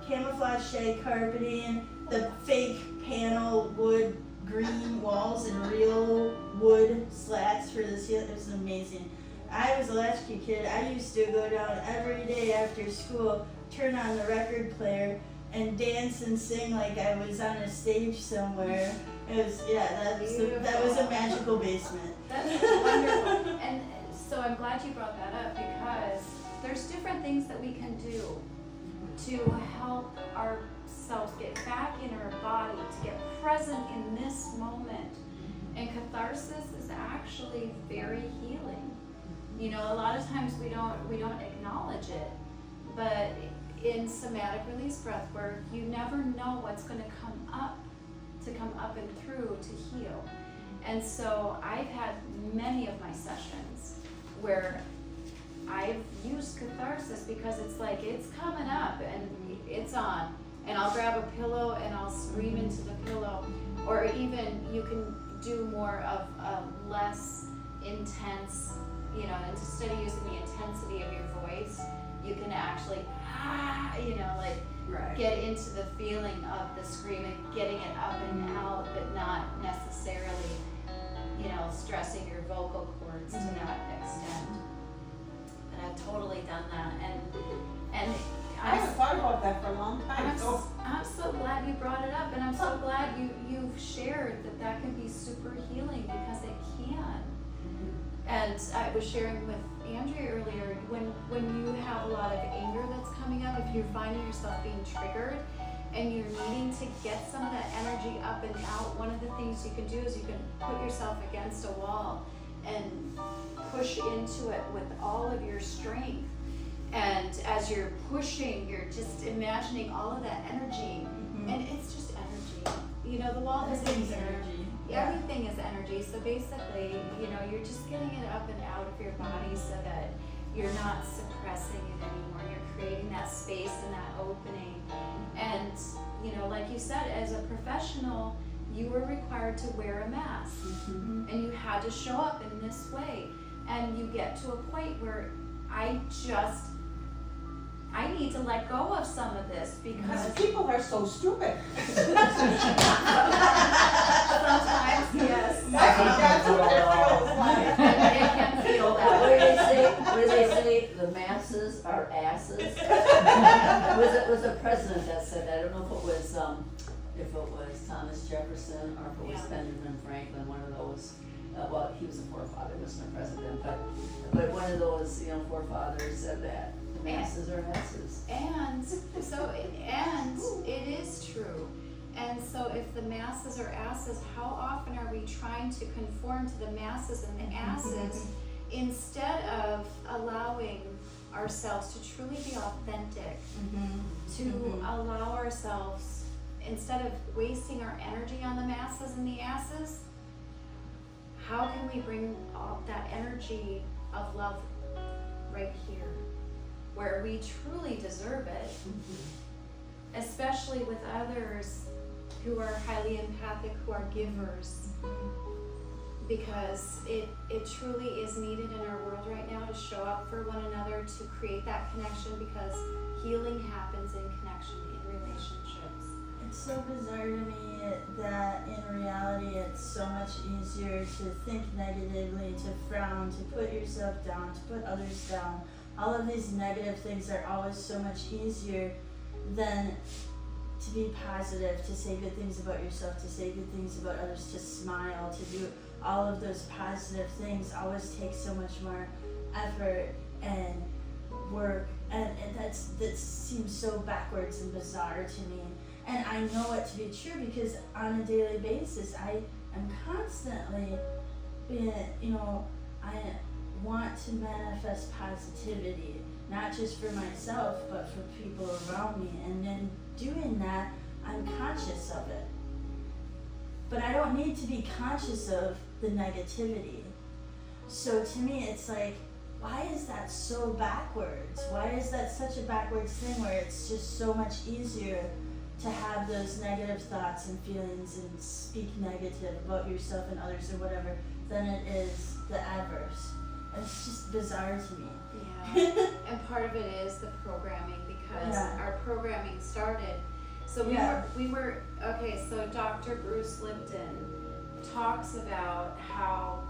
camouflage shag carpeting, the fake panel wood green walls, and real wood slats for the ceiling. It was amazing. I was a latchkey kid. I used to go down every day after school, turn on the record player, and dance and sing like I was on a stage somewhere. It was, that was a magical basement. That's wonderful. And so I'm glad you brought that up, because there's different things that we can do to help ourselves get back in our body, to get present in this moment. And catharsis is actually very healing. You know, a lot of times we don't acknowledge it, but in somatic release breath work, you never know what's going to come up and through to heal. And so I've had many of my sessions where I've used catharsis, because it's like it's coming up and it's on, and I'll grab a pillow and I'll scream into the pillow. Or even you can do more of a less intense, you know, instead of using the intensity of your voice, you can actually get into the feeling of the screaming, getting it up and out, but not necessarily, you know, stressing your vocal cords to that extent. But I've totally done that, and I haven't thought about that for a long time. I'm so glad you brought it up, and I'm so glad you've shared that can be super healing, because it can. And I was sharing with Andrea earlier, when you have a lot of anger that's coming up, if you're finding yourself being triggered and you're needing to get some of that energy up and out, one of the things you can do is you can put yourself against a wall and push into it with all of your strength. And as you're pushing, you're just imagining all of that energy, and it's just energy. You know, the wall doesn't energy. Yeah. Everything is energy. So basically, you know, you're just getting it up and out of your body so that you're not suppressing it anymore. You're creating that space and that opening. And, you know, like you said, as a professional, you were required to wear a mask. And you had to show up in this way. And you get to a point where I need to let go of some of this, because people are so stupid. sometimes, yes. That's what it feels like. It can feel that What way. did they say? The masses are asses. It was a president that said that. I don't know if it was Thomas Jefferson or if it was Benjamin Franklin, one of those. Well, he was a forefather, wasn't a president, but one of those, you know, forefathers said that the masses are asses. And it is true. And so if the masses are asses, how often are we trying to conform to the masses and the asses instead of allowing ourselves to truly be authentic, to allow ourselves, instead of wasting our energy on the masses and the asses, how can we bring all that energy of love right here, where we truly deserve it, especially with others who are highly empathic, who are givers, because it truly is needed in our world right now to show up for one another, to create that connection, because healing happens in connection, in relationships. It's so bizarre to me that in reality it's so much easier to think negatively, to frown, to put yourself down, to put others down. All of these negative things are always so much easier than to be positive, to say good things about yourself, to say good things about others, to smile, to do all of those positive things always take so much more effort and work, and that seems so backwards and bizarre to me. And I know it to be true, because on a daily basis I am constantly being, you know, I want to manifest positivity, not just for myself, but for people around me. And then doing that, I'm conscious of it. But I don't need to be conscious of the negativity. So to me, it's like, why is that so backwards? Why is that such a backwards thing where it's just so much easier to have those negative thoughts and feelings and speak negative about yourself and others or whatever than it is the adverse? It's just bizarre to me. Yeah. And part of it is the programming, because Yeah. our programming started. So we were okay, so Dr. Bruce Lipton talks about how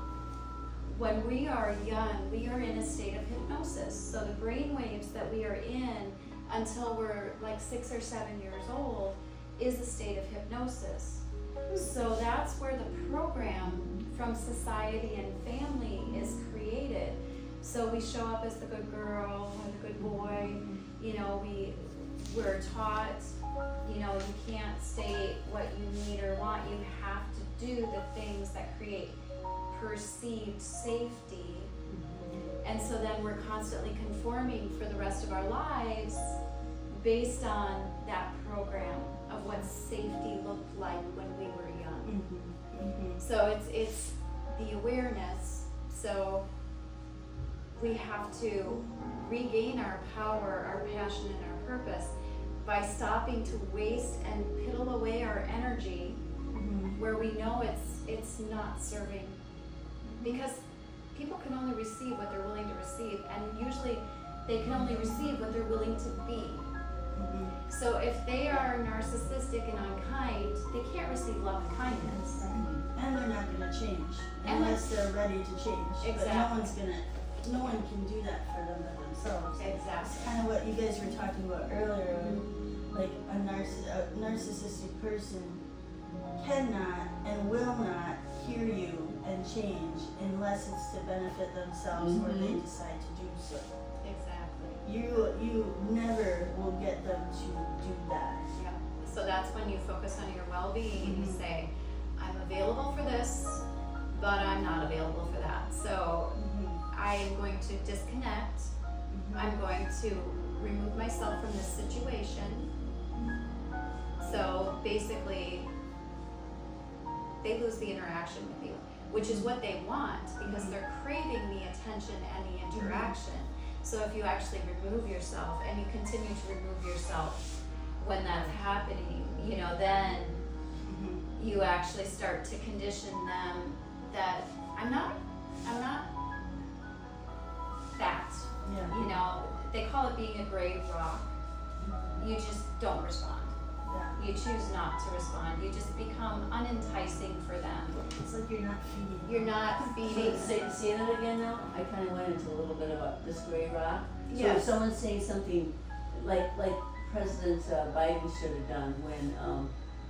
when we are young, we are in a state of hypnosis. So the brain waves that we are in until we're like 6 or 7 years old is a state of hypnosis. So that's where the program from society and family is created. So we show up as the good girl or the good boy. You know, we're taught, you know, you can't state what you need or want. You have to do the things that create perceived safety. And so then we're constantly conforming for the rest of our lives based on that program of what safety looked like when we were young. So it's the awareness. So we have to regain our power, our passion, and our purpose by stopping to waste and piddle away our energy where we know it's not serving. Because people can only receive what they're willing to receive, and usually they can only receive what they're willing to be. So if they are narcissistic and unkind, they can't receive love and kindness. And they're not gonna change And unless they're ready to change. Exactly. But no one can do that for them by themselves. It's Exactly. kind of what you guys were talking about earlier. Like a narcissistic person cannot and will not hear you and change unless it's to benefit themselves or they decide to do so. Exactly. You never will get them to do that. Yeah. So that's when you focus on your well-being and you say, I'm available for this, but I'm not available for that. So I am going to disconnect. I'm going to remove myself from this situation. So basically, they lose the interaction with you, which is what they want because they're craving the attention and the interaction. So if you actually remove yourself and you continue to remove yourself when that's happening, you know, then you actually start to condition them that I'm not that. Yeah. You know, they call it being a grave rock. You just don't respond. Yeah. You choose not to respond. You just become unenticing for them. It's like you're not feeding. You're not feeding. Say that again now? I kind of went into a little bit about this gray rock. So Yes. if someone's saying something like President Biden should have done when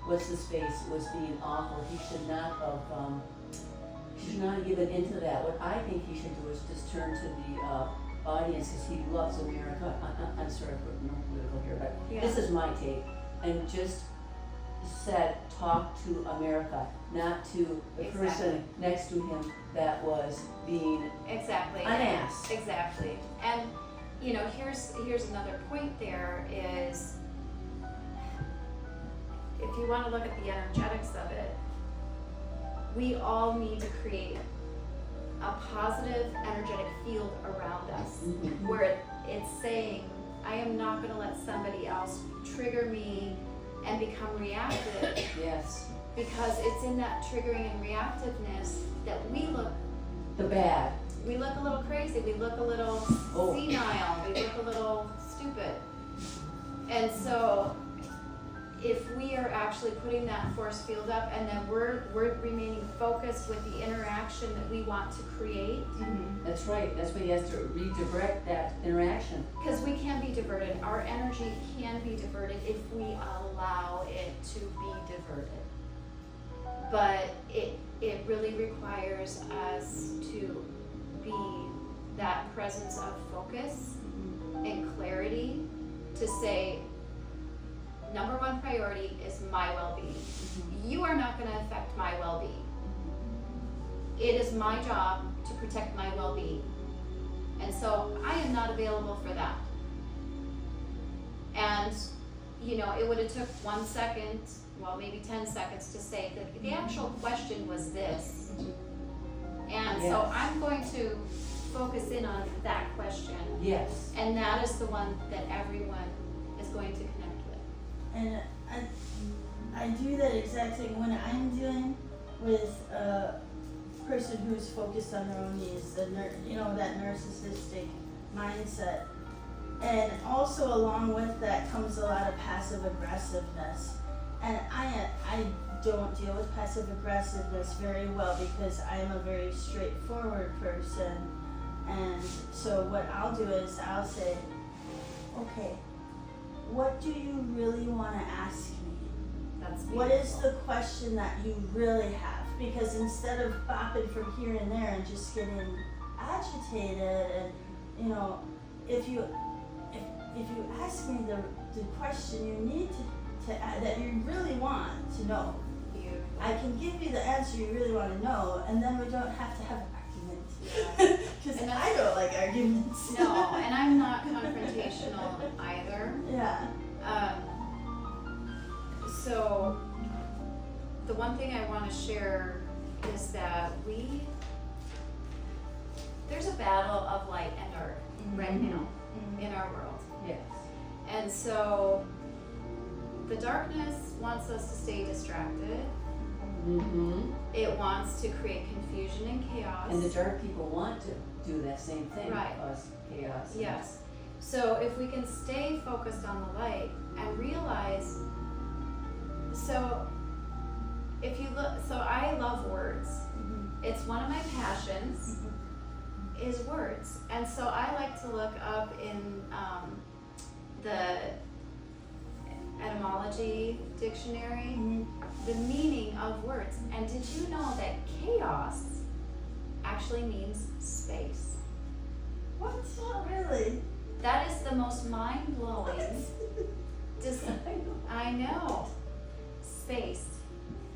what's his face was being awful, he should not have given into that. What I think he should do is just turn to the audience because he loves America. I'm sorry for no political here, but Yeah. this is my take. And just talk to America, not to the Exactly. person next to him that was being Exactly. unasked. Exactly. And you know, here's another point there is if you want to look at the energetics of it, we all need to create a positive energetic field around us where it's saying, I am not going to let somebody else trigger me and become reactive Yes. because it's in that triggering and reactiveness that we look The bad. a little crazy, we look a little senile, we look a little stupid. And so if we are actually putting that force field up and then we're remaining focused with the interaction that we want to create, That's right. That's why he has to redirect that interaction. because we can be diverted, our energy can be diverted if we allow it to be diverted. But it really requires us to be that presence of focus and clarity to say, number one priority is my well-being. You are not going to affect my well-being. It is my job to protect my well-being. And so I am not available for that. And, it would have took 1 second, well, maybe 10 seconds to say that the actual question was this. And so Yes. I'm going to focus in on that question. Yes. And that is the one that everyone is going to connect with. And I do that exact thing when I'm dealing with a person who's focused on their own needs, that narcissistic mindset. And also along with that comes a lot of passive aggressiveness. And I don't deal with passive aggressiveness very well because I am a very straightforward person. And so what I'll do is I'll say, okay, what do you really want to ask me? That's What is beautiful. the question that you really have? Because instead of bopping from here and there and just getting agitated, and if you ask me the question you need to that you really want to know, Beautiful. I can give you the answer you really want to know, and then we don't have to have an Yeah. argument. Because And I don't like arguments. No, and I'm not confrontational either. Yeah. So the one thing I want to share is that there's a battle of light and dark right now in our world. Yes. And so the darkness wants us to stay distracted. Mm-hmm. It wants to create confusion and chaos. And the dark people want to do that same thing, Right. cause chaos. Yes. So if we can stay focused on the light and realize, so if you look, so I love words. It's one of my passions is words. And so I like to look up in the etymology dictionary the meaning of words. And did you know that chaos actually means space? What? Not really. That is the most mind-blowing. I know. Space.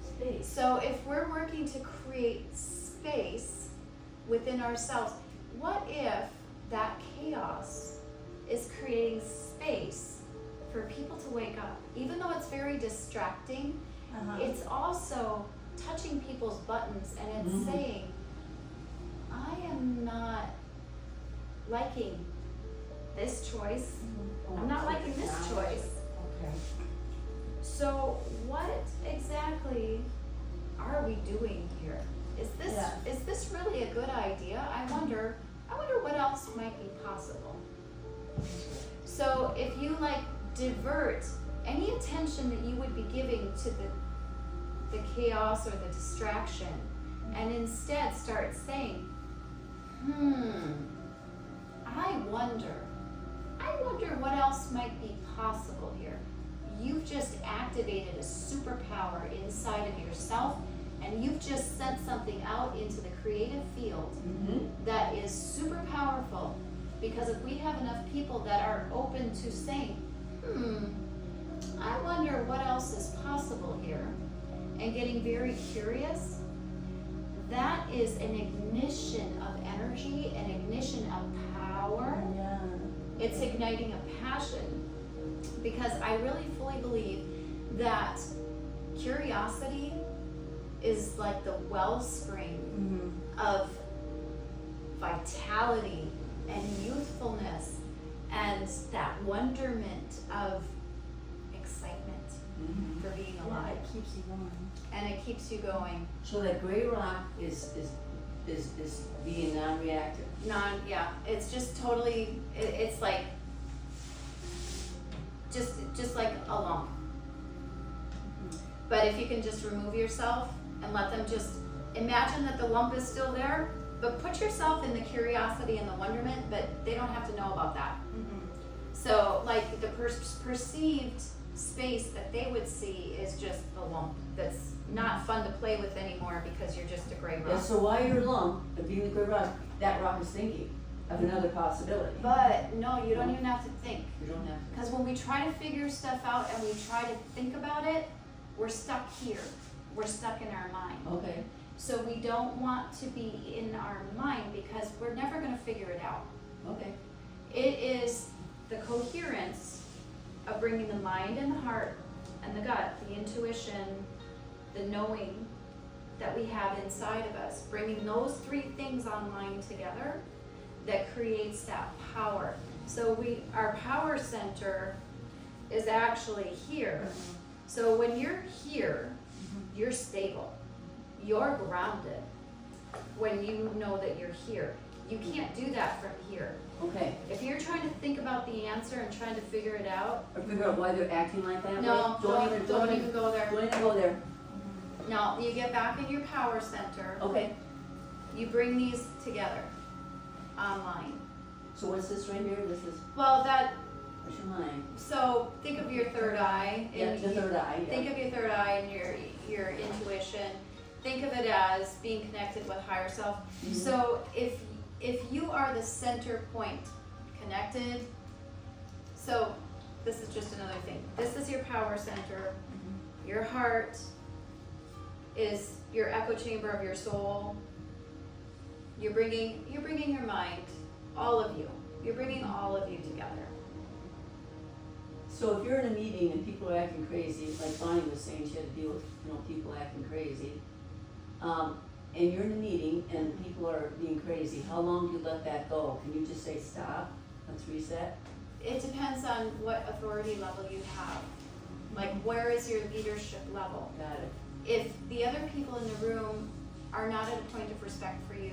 Space. So if we're working to create space within ourselves, what if that chaos is creating space for people to wake up? Even though it's very distracting, it's also touching people's buttons and it's saying, I am not liking this choice. I'm not liking this choice. Okay. So what exactly are we doing here? Is this really a good idea? I wonder what else might be possible. So if you divert any attention that you would be giving to the chaos or the distraction, and instead start saying, I wonder what else might be possible here. You've just activated a superpower inside of yourself, and you've just sent something out into the creative field that is super powerful. Because if we have enough people that are open to saying, I wonder what else is possible here, and getting very curious, that is an ignition of energy, an ignition of power. Yeah. It's igniting a passion, because I really fully believe that curiosity is like the wellspring of vitality and youthfulness and that wonderment of excitement for being alive. It keeps you going. And it keeps you going. So that gray rock is being non-reactive. It's just totally, it's like, just like a lump. But if you can just remove yourself and let them just imagine that the lump is still there, but put yourself in the curiosity and the wonderment, but they don't have to know about that. So like the perceived space that they would see is just a lump that's not fun to play with anymore because you're just a gray rock. Yeah, so while you're lump, being the gray rock, that rock is thinking of another possibility. But no, you don't even have to think. You don't have to. Because when we try to figure stuff out and we try to think about it, we're stuck here. We're stuck in our mind. Okay. So we don't want to be in our mind because we're never going to figure it out. Okay. It is the coherence of bringing the mind and the heart and the gut, the intuition, the knowing that we have inside of us, bringing those three things online together that creates that power. So our power center is actually here. So when you're here, you're stable, you're grounded when you know that you're here. You can't do that from here. Okay. If you're trying to think about the answer and trying to figure it out, Or figure out why they're acting like that? no, way? don't even go there. Don't even go there. No, you get back in your power center, Okay. you bring these together online. So what's this right here? This is, Well, what's your mind? so think of your third eye. Yeah, and the third eye, yeah. Think of your third eye and your intuition. Think of it as being connected with higher self. Mhm. So if you are the center point, connected, so this is just another thing. This is your power center. Your heart is your echo chamber of your soul. You're bringing your mind, all of you. You're bringing all of you together. So if you're in a meeting and people are acting crazy, like Bonnie was saying, she had to deal with, people acting crazy. And you're in a meeting and people are being crazy, how long do you let that go? Can you just say stop, let's reset? It depends on what authority level you have. Like, where is your leadership level? Got it. If the other people in the room are not at a point of respect for you,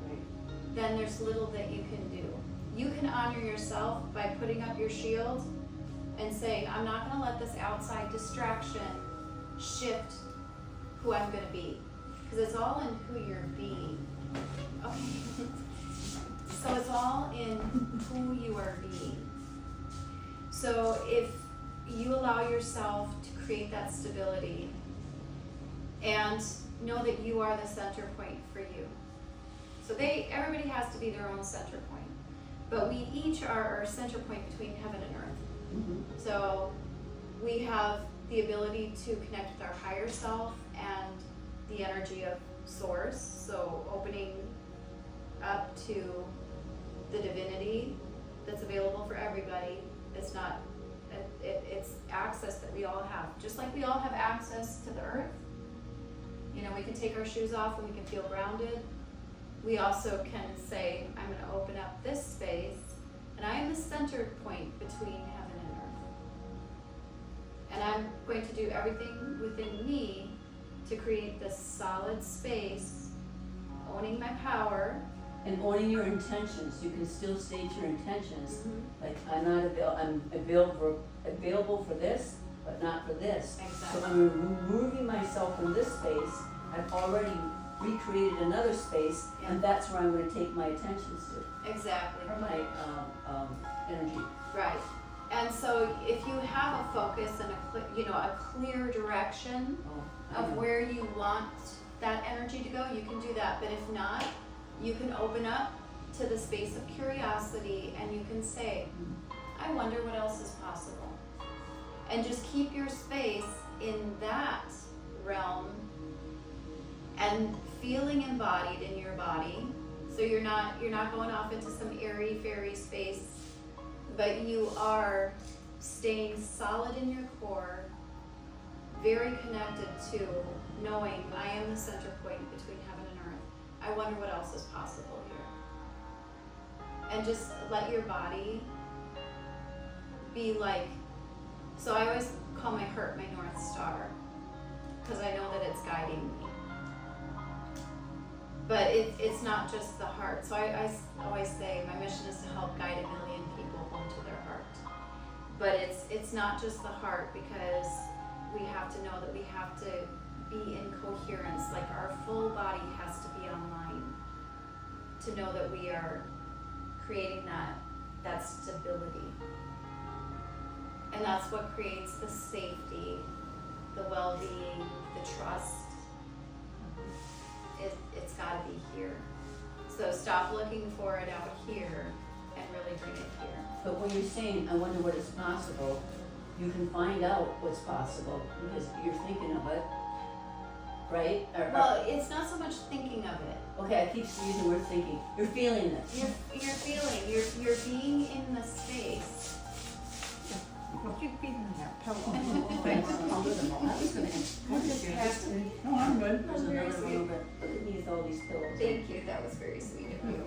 Right. then there's little that you can do. You can honor yourself by putting up your shield and saying, I'm not gonna let this outside distraction shift who I'm gonna be. Because it's all in who you're being. Okay. So it's all in who you are being. So if you allow yourself to create that stability and know that you are the center point for you. So everybody has to be their own center point. But we each are our center point between heaven and earth. Mm-hmm. So we have the ability to connect with our higher self and the energy of source. So opening up to the divinity that's available for everybody. It's access that we all have. Just like we all have access to the earth. We can take our shoes off and we can feel grounded. We also can say, I'm going to open up this space, and I am the center point between heaven and earth. And I'm going to do everything within me to create this solid space, owning my power. And owning your intentions, you can still state your intentions, like I'm available for this, but not for this. Exactly. So I'm removing myself from this space, I've already recreated another space, and that's where I'm gonna take my attentions to, Exactly. or my, energy. Right. And so if you have a focus and a clear direction Oh, I of know. where you want that energy to go, you can do that. But if not, you can open up to the space of curiosity and you can say, I wonder what else is possible. And just keep your space in that realm and feeling embodied in your body. So you're not going off into some airy fairy space, but you are staying solid in your core, very connected to knowing I am the center point between heaven and earth. I wonder what else is possible here. And just let your body be like, so I always call my heart my North Star, because I know that it's guiding me. But it's not just the heart. So I always say my mission is to help guide 1 million people home to their heart. But it's not just the heart, because we have to know that we have to be in coherence, like our full body has to be online to know that we are creating that stability. And that's what creates the safety, the well-being, the trust. It's gotta be here. So stop looking for it out here and really bring it here. But when you're saying, I wonder what is possible, you can find out what's possible, because you're thinking of it. right? Well, it's not so much thinking of it. Okay, I keep using the word thinking. You're feeling this. You're feeling, you're being in the space. Keep beating that pillow. Thanks. I'll do them all. I was gonna ask. No, I'm good. There's Very another sweet. one, but look at me with all these pillows. Thank you, that was very sweet of you.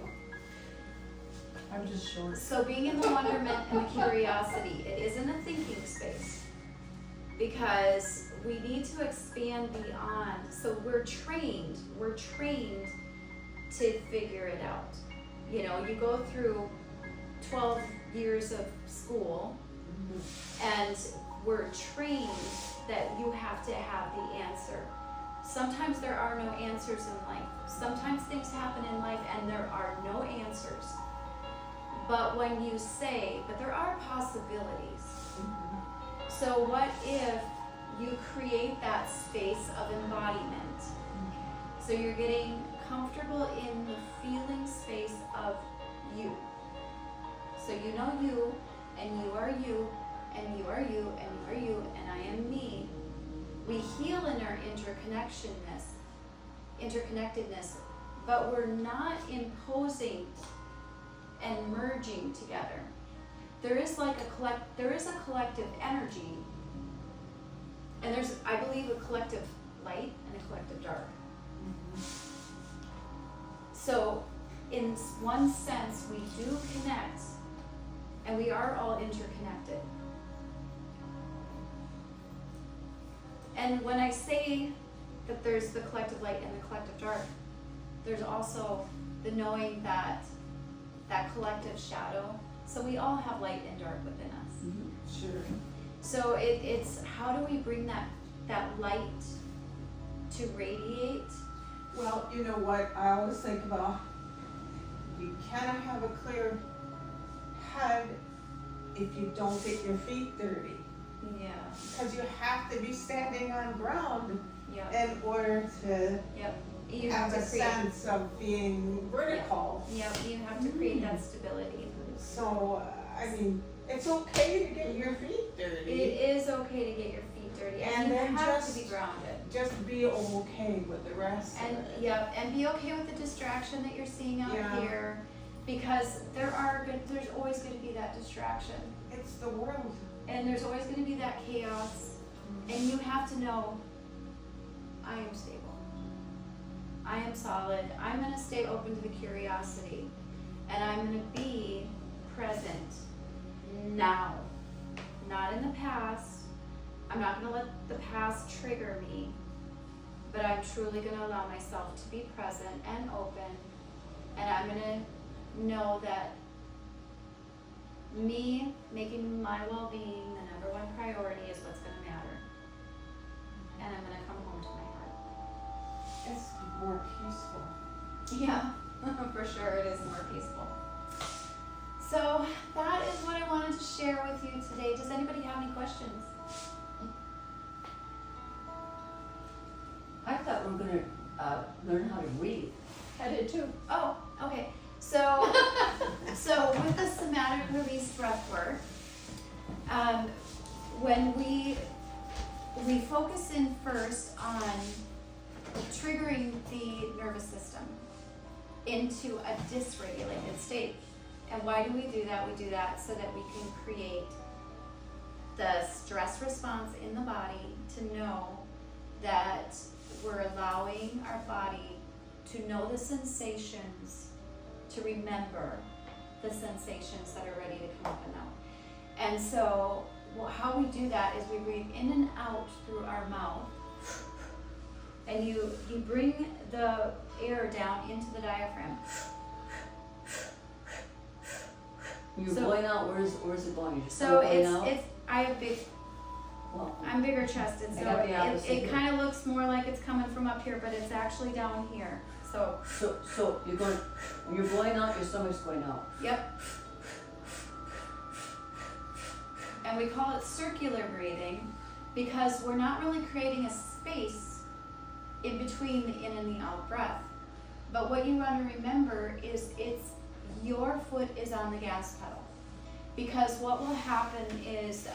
I'm just short. So being in the wonderment and the curiosity, it isn't a thinking space. Because we need to expand beyond, so we're trained to figure it out. You know, you go through 12 years of school, and we're trained that you have to have the answer. Sometimes there are no answers in life. Sometimes things happen in life and there are no answers. But when you say, but there are possibilities. So what if you create that space of embodiment? So you're getting comfortable in the feeling space of you. So you know you, and you are you, and you are you, and you are you, and I am me. We heal in our interconnectedness, but we're not imposing and merging together. There is a collective energy, and there's, I believe, a collective light and a collective dark. So in one sense, we do connect, and we are all interconnected. And when I say that there's the collective light and the collective dark, there's also the knowing that collective shadow. So we all have light and dark within us. Sure. So it's how do we bring that light to radiate? Well, you know what, I always think about, you cannot have a clear head if you don't get your feet dirty. Yeah. Because you have to be standing on ground Yep. in order to Yep. You have have a to create. sense of being vertical. Yep. You have to create that stability. So, I mean, it's okay to get your feet dirty. It is okay to get your feet dirty, and And you then have just- to be grounded. Just be okay with the rest And of it. yep, and be okay with the distraction that you're seeing out Yeah. here, because there's always going to be that distraction, It's the world. and there's always going to be that chaos, and you have to know, I am stable. I am solid. I'm going to stay open to the curiosity, and I'm going to be present now, not in the past. I'm not going to let the past trigger me, but I'm truly going to allow myself to be present and open, and I'm going to know that me making my well-being the number one priority is what's going to matter, and I'm going to come home to my heart. It's more peaceful. Yeah, for sure it is more peaceful. So that is what I wanted to share with you today. Does anybody have any questions? I thought we were gonna learn how to breathe. I did too. Oh, okay. So, so with the somatic release breath work, when we focus in first on triggering the nervous system into a dysregulated state. And why do we do that? We do that so that we can create the stress response in the body to know that we're allowing our body to know the sensations, to remember the sensations that are ready to come up and out. And so how we do that is we breathe in and out through our mouth, and you bring the air down into the diaphragm. When you're So- blowing out, where's it going? You're just So blowing out? Well, I'm bigger chested, I so got the opposite it here. kind of looks more like it's coming from up here, but it's actually down here. So, so you're going, when you're blowing out, your stomach's going out. yep. And we call it circular breathing because we're not really creating a space in between the in and the out breath. But what you want to remember is your foot is on the gas pedal. Because what will happen is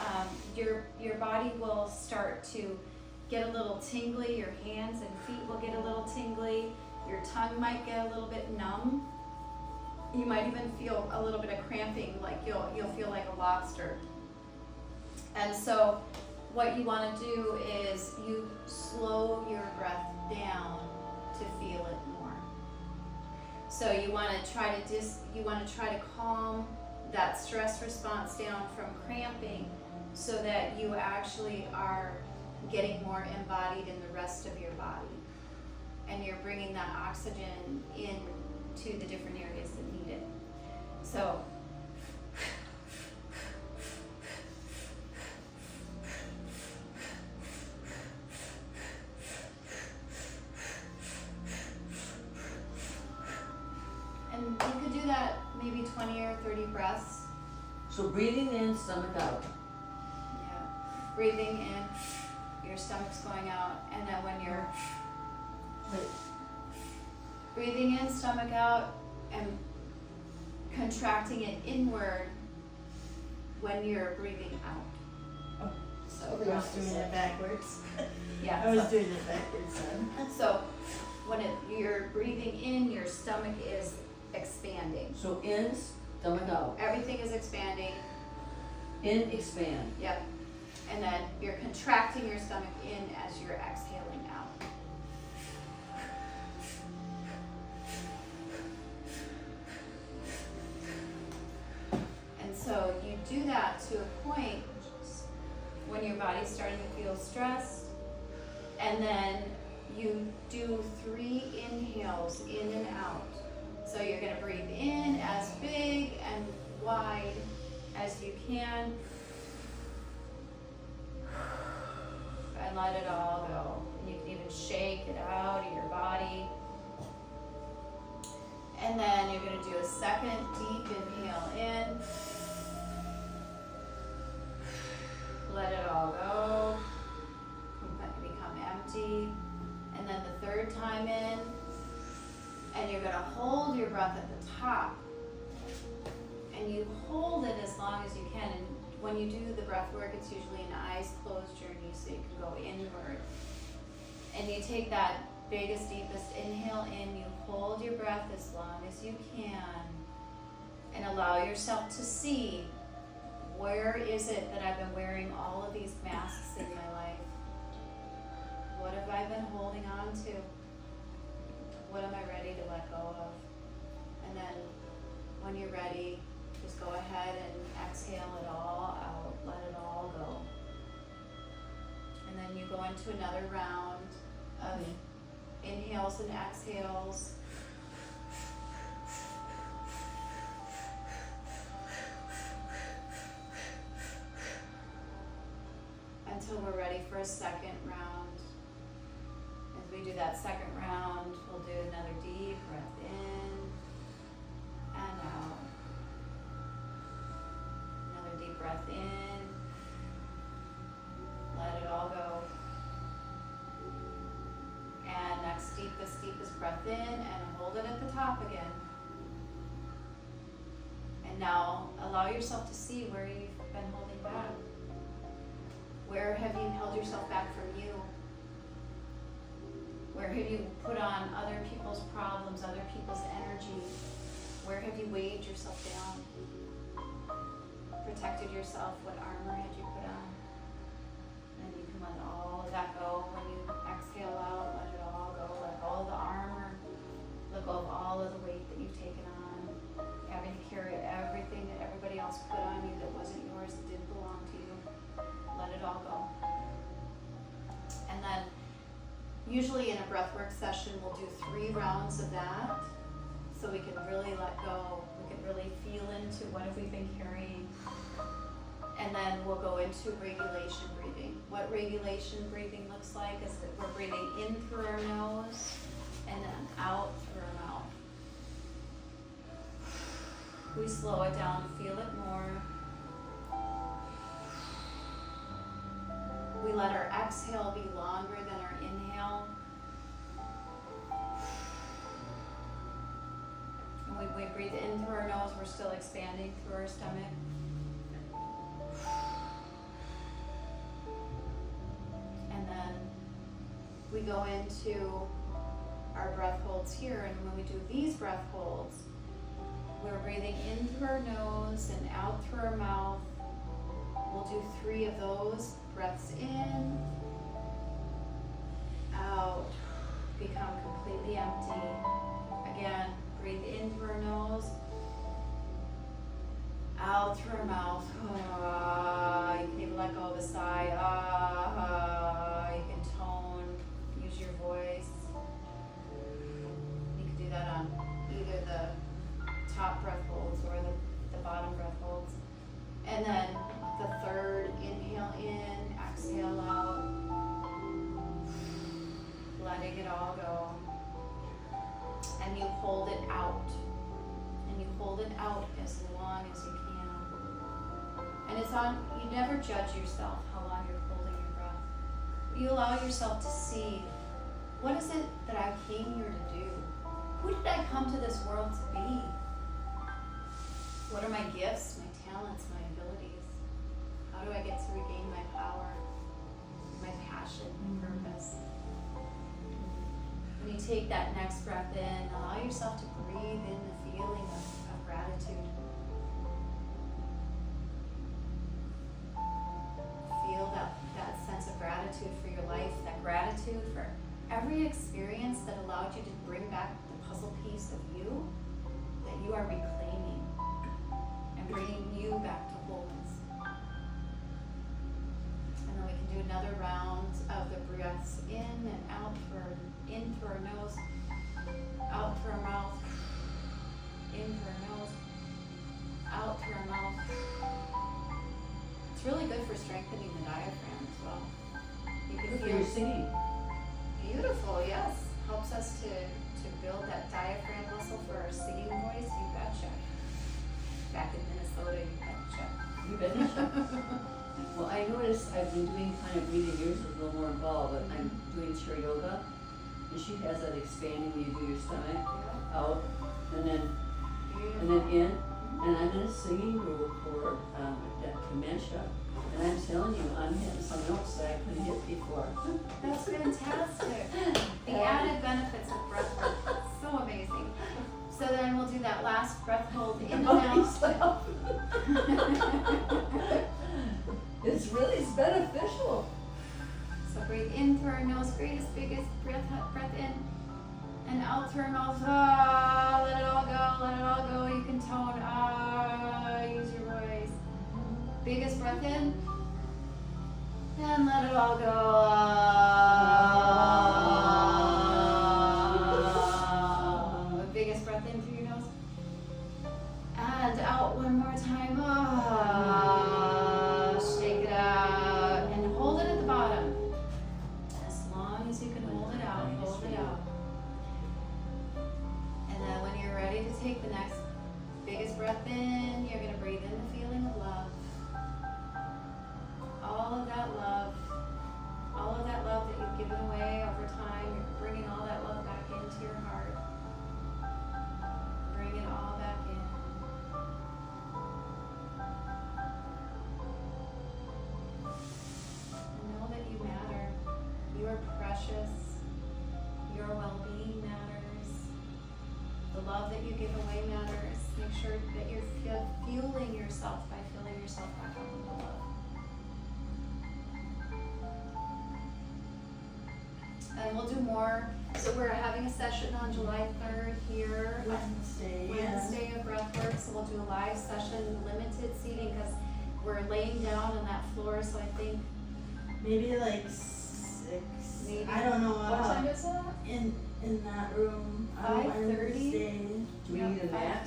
your body will start to get a little tingly, your hands and feet will get a little tingly, your tongue might get a little bit numb. You might even feel a little bit of cramping, like you'll feel like a lobster. And so what you want to do is you slow your breath down to feel it more. So you want to try to calm that stress response down from cramping so that you actually are getting more embodied in the rest of your body. And you're bringing that oxygen in to the different areas that need it. So and you could do that maybe 20 or 30 breaths. So breathing in, stomach out. Yeah. Breathing in, your stomach's going out, and then when you're breathing in, stomach out, and contracting it inward when you're breathing out. So I was doing it backwards. yeah. I was so- doing it backwards then. So when you're breathing in, your stomach is expanding. So in, stomach out. Everything is expanding. In, expand. Yep. And then you're contracting your stomach in as you're exhaling out. And so you do that to a point when your body's starting to feel stressed, and then you do 3 inhales in and out. So you're going to breathe in as big and wide as you can, and let it all go. And you can even shake it out of your body. And then you're going to do a second deep inhale in. Let it all go. Become empty. And then the third time in. And you're going to hold your breath at the top. And you hold it as long as you can. And when you do the breath work, it's usually an eyes closed journey, so you can go inward. And you take that biggest, deepest inhale in, you hold your breath as long as you can, and allow yourself to see, where is it that I've been wearing all of these masks in my life? What have I been holding on to? What am I ready to let go of? And then when you're ready, just go ahead and exhale it all out, let it all go. And then you go into another round of inhales and exhales. Until we're ready for a second round. As we do that second round, we'll do another deep breath in and out. Another deep breath in. Let it all go. And next, deepest breath in, and hold it at the top again. And now allow yourself to see where you've been holding back. Where have you held yourself back from you? Where have you put on other people's problems, other people's energy? Where have you weighed yourself down? Protected yourself? What armor had you put on? And you can let all of that go when you exhale out. Let it all go. Let go of the armor. Let go of all of the weight that you've taken on. Having to carry everything that everybody else put on you that wasn't yours, that didn't belong to you. Let it all go. And then usually in a breathwork session, we'll do 3 rounds of that, so we can really let go. We can really feel into what have we been carrying. And then we'll go into regulation breathing. What regulation breathing looks like is that we're breathing in through our nose and then out through our mouth. We slow it down, feel it more. We let our exhale be longer than our inhale. And we breathe in through our nose, we're still expanding through our stomach. And then we go into our breath holds here, and when we do these breath holds, we're breathing in through our nose and out through our mouth. We'll do 3 of those. Breaths in, out, become completely empty. Again, breathe in through our nose, out through our mouth. You can even let go of a sigh. You can tone, use your voice. You can do that on either the top breath holds or the bottom breath holds. And then the third, inhale in, exhale out, letting it all go. And you hold it out. And you hold it out as long as you can. And it's on, you never judge yourself how long you're holding your breath. You allow yourself to see, what is it that I came here to do? Who did I come to this world to be? What are my gifts, my talents, my abilities? How do I get to regain my power, my passion, my purpose? When you take that next breath in, allow yourself to breathe in the feeling of gratitude. Feel that sense of gratitude for your life, that gratitude for every experience that allowed you to bring back the puzzle piece of you that you are reclaiming and bringing you back to wholeness. And then we can do another round of the breaths in and out, in through our nose, out through our mouth, in through our nose, out through our mouth. It's really good for strengthening the diaphragm as well. You can Good for feel your singing. beautiful, yes. Helps us to build that diaphragm muscle for our singing voice, you betcha. Back in Minnesota, you betcha. You betcha. Well, I noticed I've been doing kind of breathing, yours is a little more involved, but I'm doing chair yoga. And she has that expanding when you do your stomach out and then in. And I'm in a singing group for dementia. And I'm telling you, I'm hitting some notes that I couldn't hit before. That's fantastic. The added benefits of breath work, so amazing. So then we'll do that last breath hold in and out. It's really beneficial. So breathe in through our nose, greatest, biggest breath in, and out through our mouth. Let it all go, let it all go. You can tone, use your voice. Biggest breath in, and let it all go. Biggest breath in through your nose, and out one more time. Shake it out, and hold it at the bottom. As long as you can hold it out, hold it out. And then when you're ready to take the next biggest breath in, you're going to breathe in the feeling of love. All of that love that you've given away over time, you're bringing all that love back into your heart. Bring it all back in. And know that you matter. You are precious. Your well-being matters. The love that you give away matters. Make sure that you're fueling yourself by filling yourself back up with the love. And we'll do more. So we're having a session on July 3rd here. Wednesday of Breathwork. So we'll do a live session, limited seating, because we're laying down on that floor. So I think Maybe like 6. maybe. I don't know. What time is that? In that room on 5:30? Wednesday. Do we need a mat?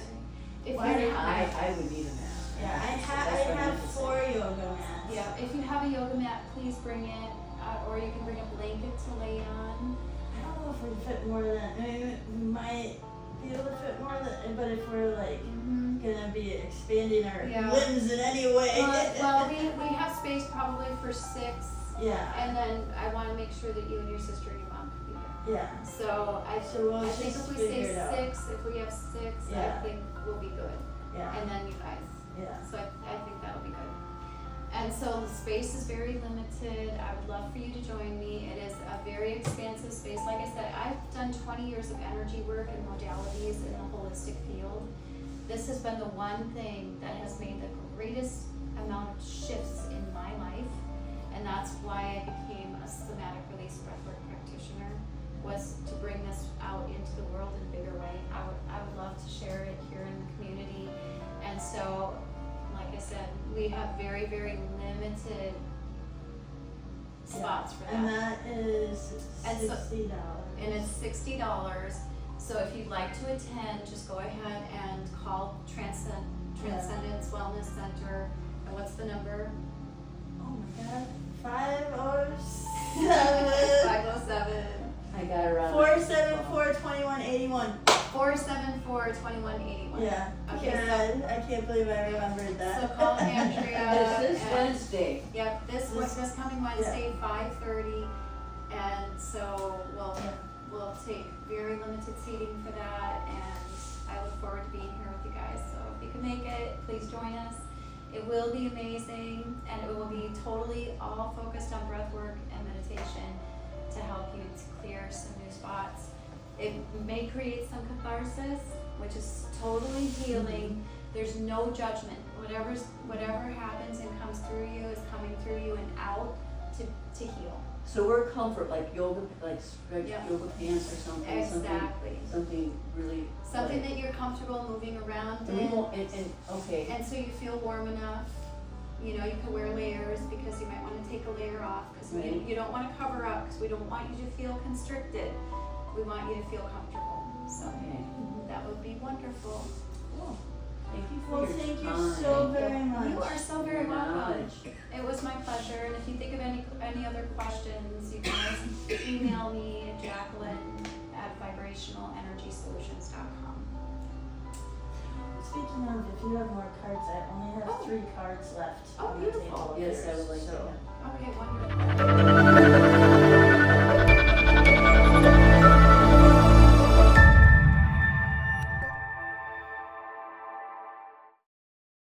If you Why do I would need a mat. Yeah, I That's what I have meant to say. 4 yoga mats. Yeah, if you have a yoga mat, please bring it, or you can bring a blanket to lay on. I don't know if we fit more than. I mean, we might be able to fit more than. But if we're like gonna be expanding our Yeah. limbs in any way. Well, we have space probably for 6, Yeah. and then I want to make sure that you and your sister and your mom can be there. Yeah. So So we'll I think just if we say figure it out. 6, if we have 6, I Yeah. think we'll be good. Yeah. And then you guys. Yeah. So I think that'll be good. And so the space is very limited. I would love for you to join me. It is a very expansive space. Like I said, I've done 20 years of energy work and modalities in the holistic field. This has been the one thing that has made the greatest amount of shifts in my life. And that's why I became a somatic release breathwork practitioner, was to bring this out into the world in a bigger way. I would love to share it here in the community. And so, like I said, we have very, very limited spots for that. And that is And so- $60. And it's $60. So if you'd like to attend, just go ahead and call Transcendence Wellness Center. And what's the number? Oh my god. 507 507 I got around. 474-2181. 474-2181. Yeah. Okay, God, I can't believe I remembered that. So call Andrea. This and- Wednesday. Yep, this coming Wednesday, 5:30, and so we'll take very limited seating for that, and I look forward to being here with you guys. So if you can make it, please join us. It will be amazing, and it will be totally all focused on breath work and meditation to help you to clear some new spots. It may create some catharsis, which is totally healing. There's no judgment. Whatever happens and comes through you is coming through you and out to heal. So we're comfort, like yoga, like stretch Yeah. yoga pants or something, Exactly. something really. Something like, that you're comfortable moving around And we in. won't, and okay, And so you feel warm enough. You know, you can wear layers because you might want to take a layer off because Right. you don't want to cover up because we don't want you to feel constricted. We want you to feel comfortable. So okay. that would be wonderful. Thank you for Well, your thank you time. so very much. You are so very welcome. Knowledge. It was my pleasure. And if you think of any other questions, you can always email me at Jacqueline@vibrationalenergysolutions.com. Speaking of, if you have more cards, I only have 3 cards left Oh, on the beautiful. table. Yes, I would like So, to have